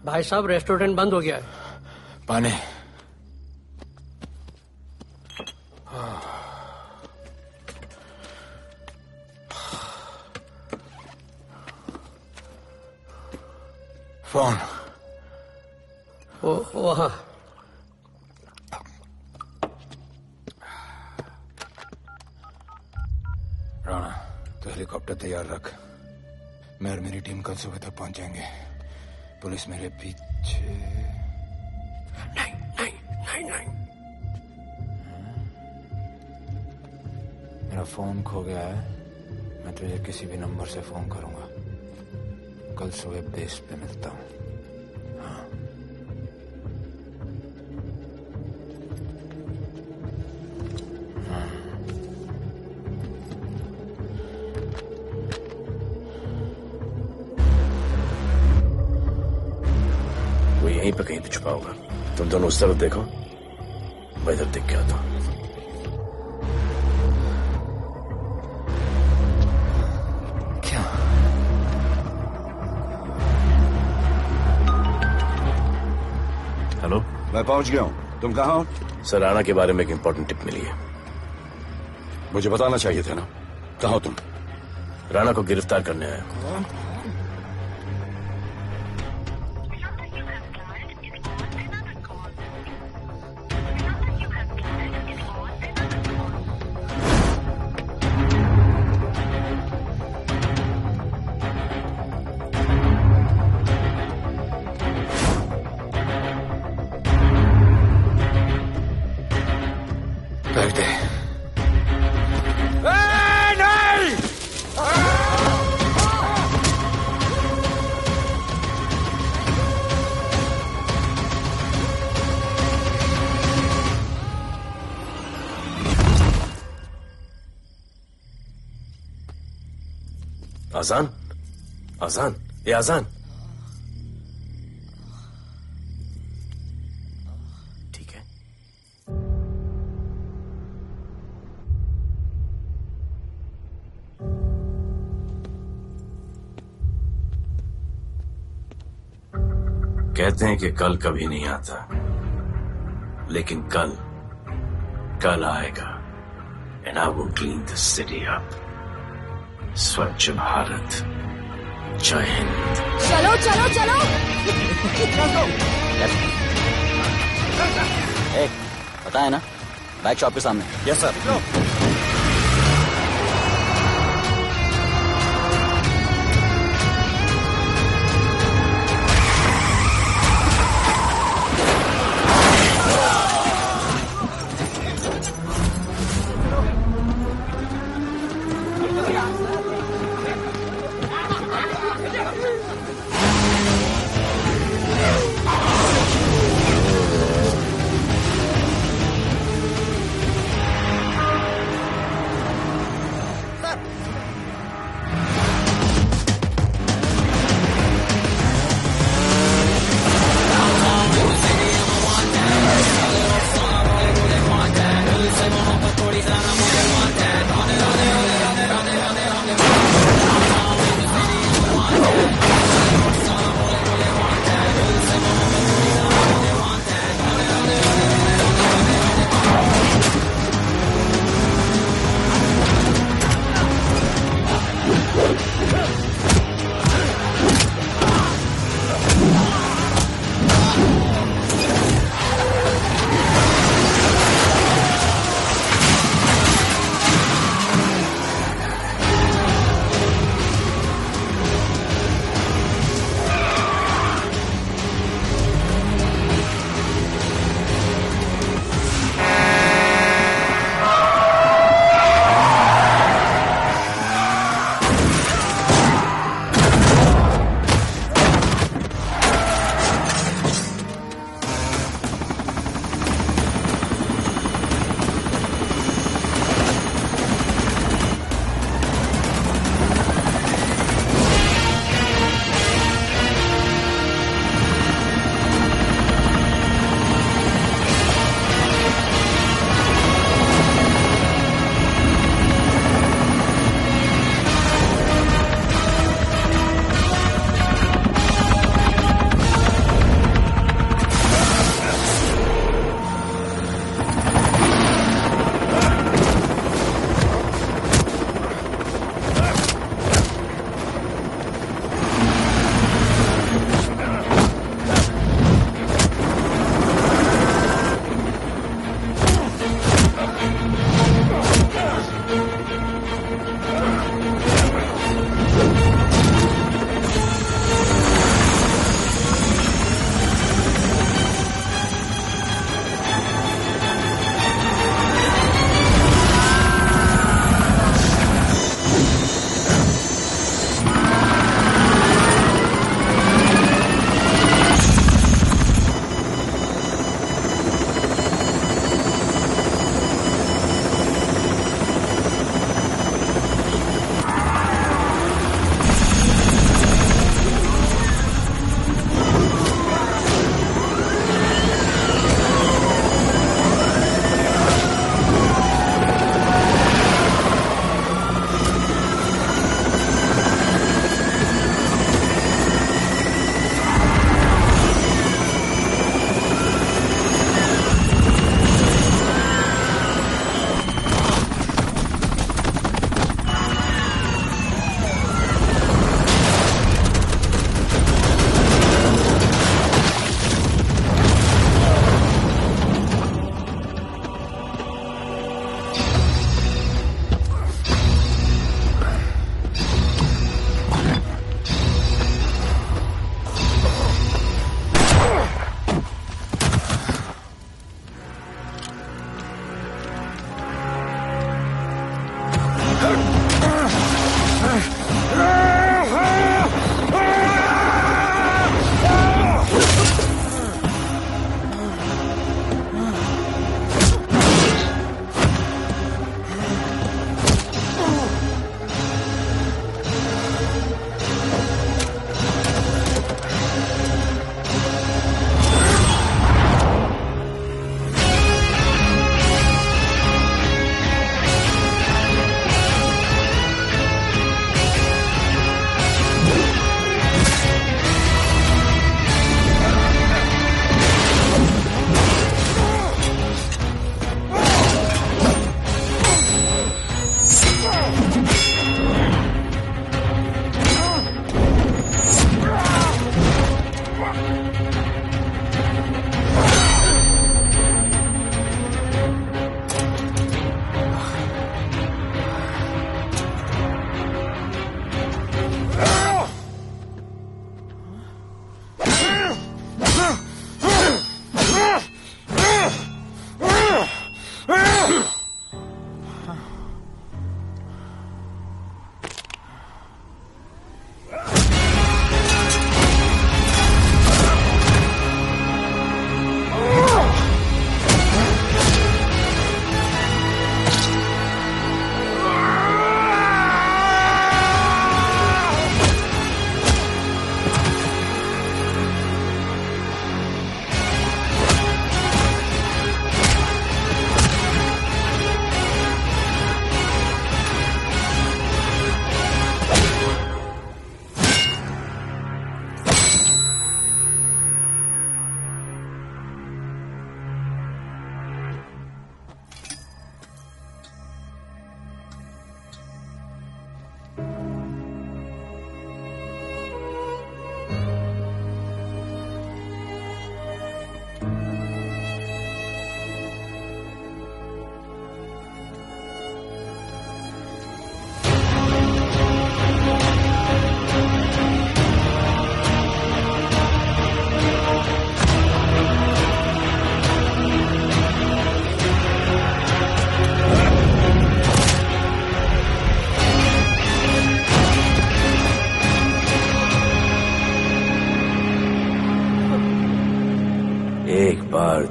भाई साहब, रेस्टोरेंट बंद हो गया है। पानी। फोन। वहाँ। हेलीकॉप्टर तैयार रख। मैं और मेरी टीम कल सुबह तक पहुंच जाएंगे। पुलिस मेरे पीछे नहीं। मेरा फोन खो गया है। मैं तुझे किसी भी नंबर से फोन करूंगा। कल सुबह बेस पे मिलता हूँ। हाँ। वो यहीं पे कहीं पे छुपा होगा। तुम दोनों उस तरफ देखो, मैं इधर देख के आता हूँ। हेलो, मैं पहुंच गया हूं। तुम कहाँ हो? सर, राणा के बारे में एक इंपॉर्टेंट टिप मिली है। मुझे बताना चाहिए था ना। कहाँ हो तुम? राणा को गिरफ्तार करने आया हूं। आजान, आजान, ये आजान। ठीक है। कहते हैं कि कल कभी नहीं आता, लेकिन कल आएगा। And I will clean the city up. स्वच्छ भारत। जय हिंद। चलो चलो चलो। पता है ना, बैक शॉप के सामने। Yes sir.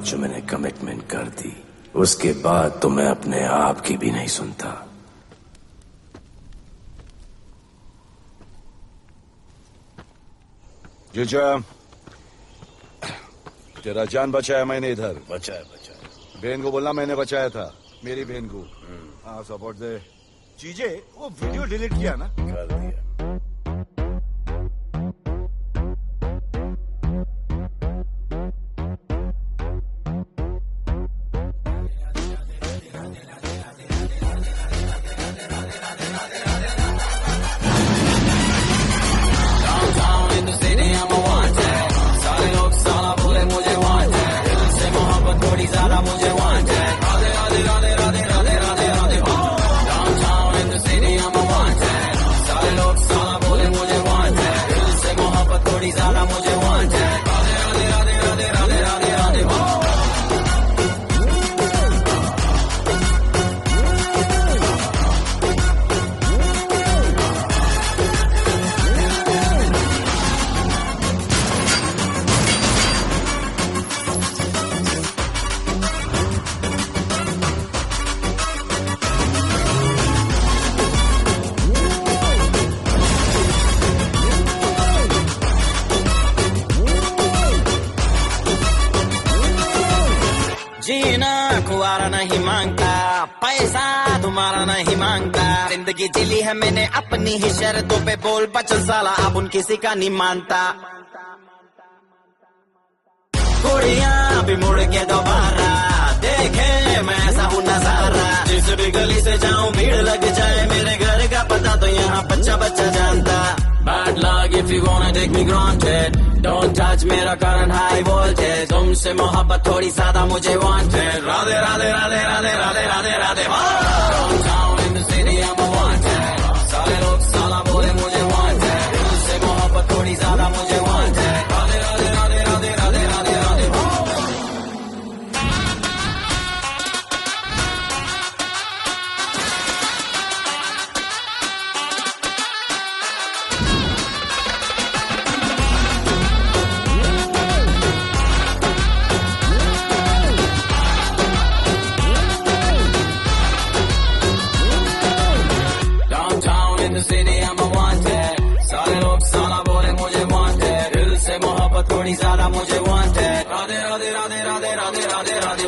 बाद जो मैंने कमिटमेंट कर दी, उसके बाद तो मैं अपने आप की भी नहीं सुनता। जीजा, तेरा जान बचाया मैंने इधर। बचाया। बहन को बोलना मैंने बचाया था, मेरी बहन को। हाँ, सपोर्ट दे। चीजें वो वीडियो डिलीट किया ना? कर दिया। नहीं मांगता, पैसा तुम्हारा नहीं मांगता, जिंदगी जिली है मैंने अपनी ही शर्तों पे, बोल बचल साला अब उन किसी का नहीं मानता। कुड़ियां भी मुड़ के दोबारा देखे मैं ऐसा हूँ नजारा, जिस भी गली से जाऊं भीड़ लग जाए, मेरे घर का पता तो यहाँ बच्चा बच्चा जानता। Bad luck if you gonna take me granted, don't touch मेरा current high voltage, तुमसे मोहब्बत थोड़ी ज्यादा मुझे wanted, Radhe Radhe Radhe Radhe Radhe Radhe Radhe. Downtown in the city I'm a wanted, सारे लोग साला बोले मुझे wanted, तुमसे मोहब्बत थोड़ी ज्यादा मुझे wanted, राधे राधे राधे राधे राधे राधे राधे। थोड़ी ज्यादा मुझे wanted, Radhe Radhe Radhe Radhe Radhe Radhe Radhe.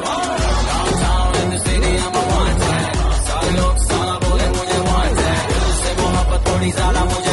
Downtown in the city I'm a wanted, सारे लोग साला बोले मुझे wanted, दिल से मोहब्बत थोड़ी ज्यादा मुझे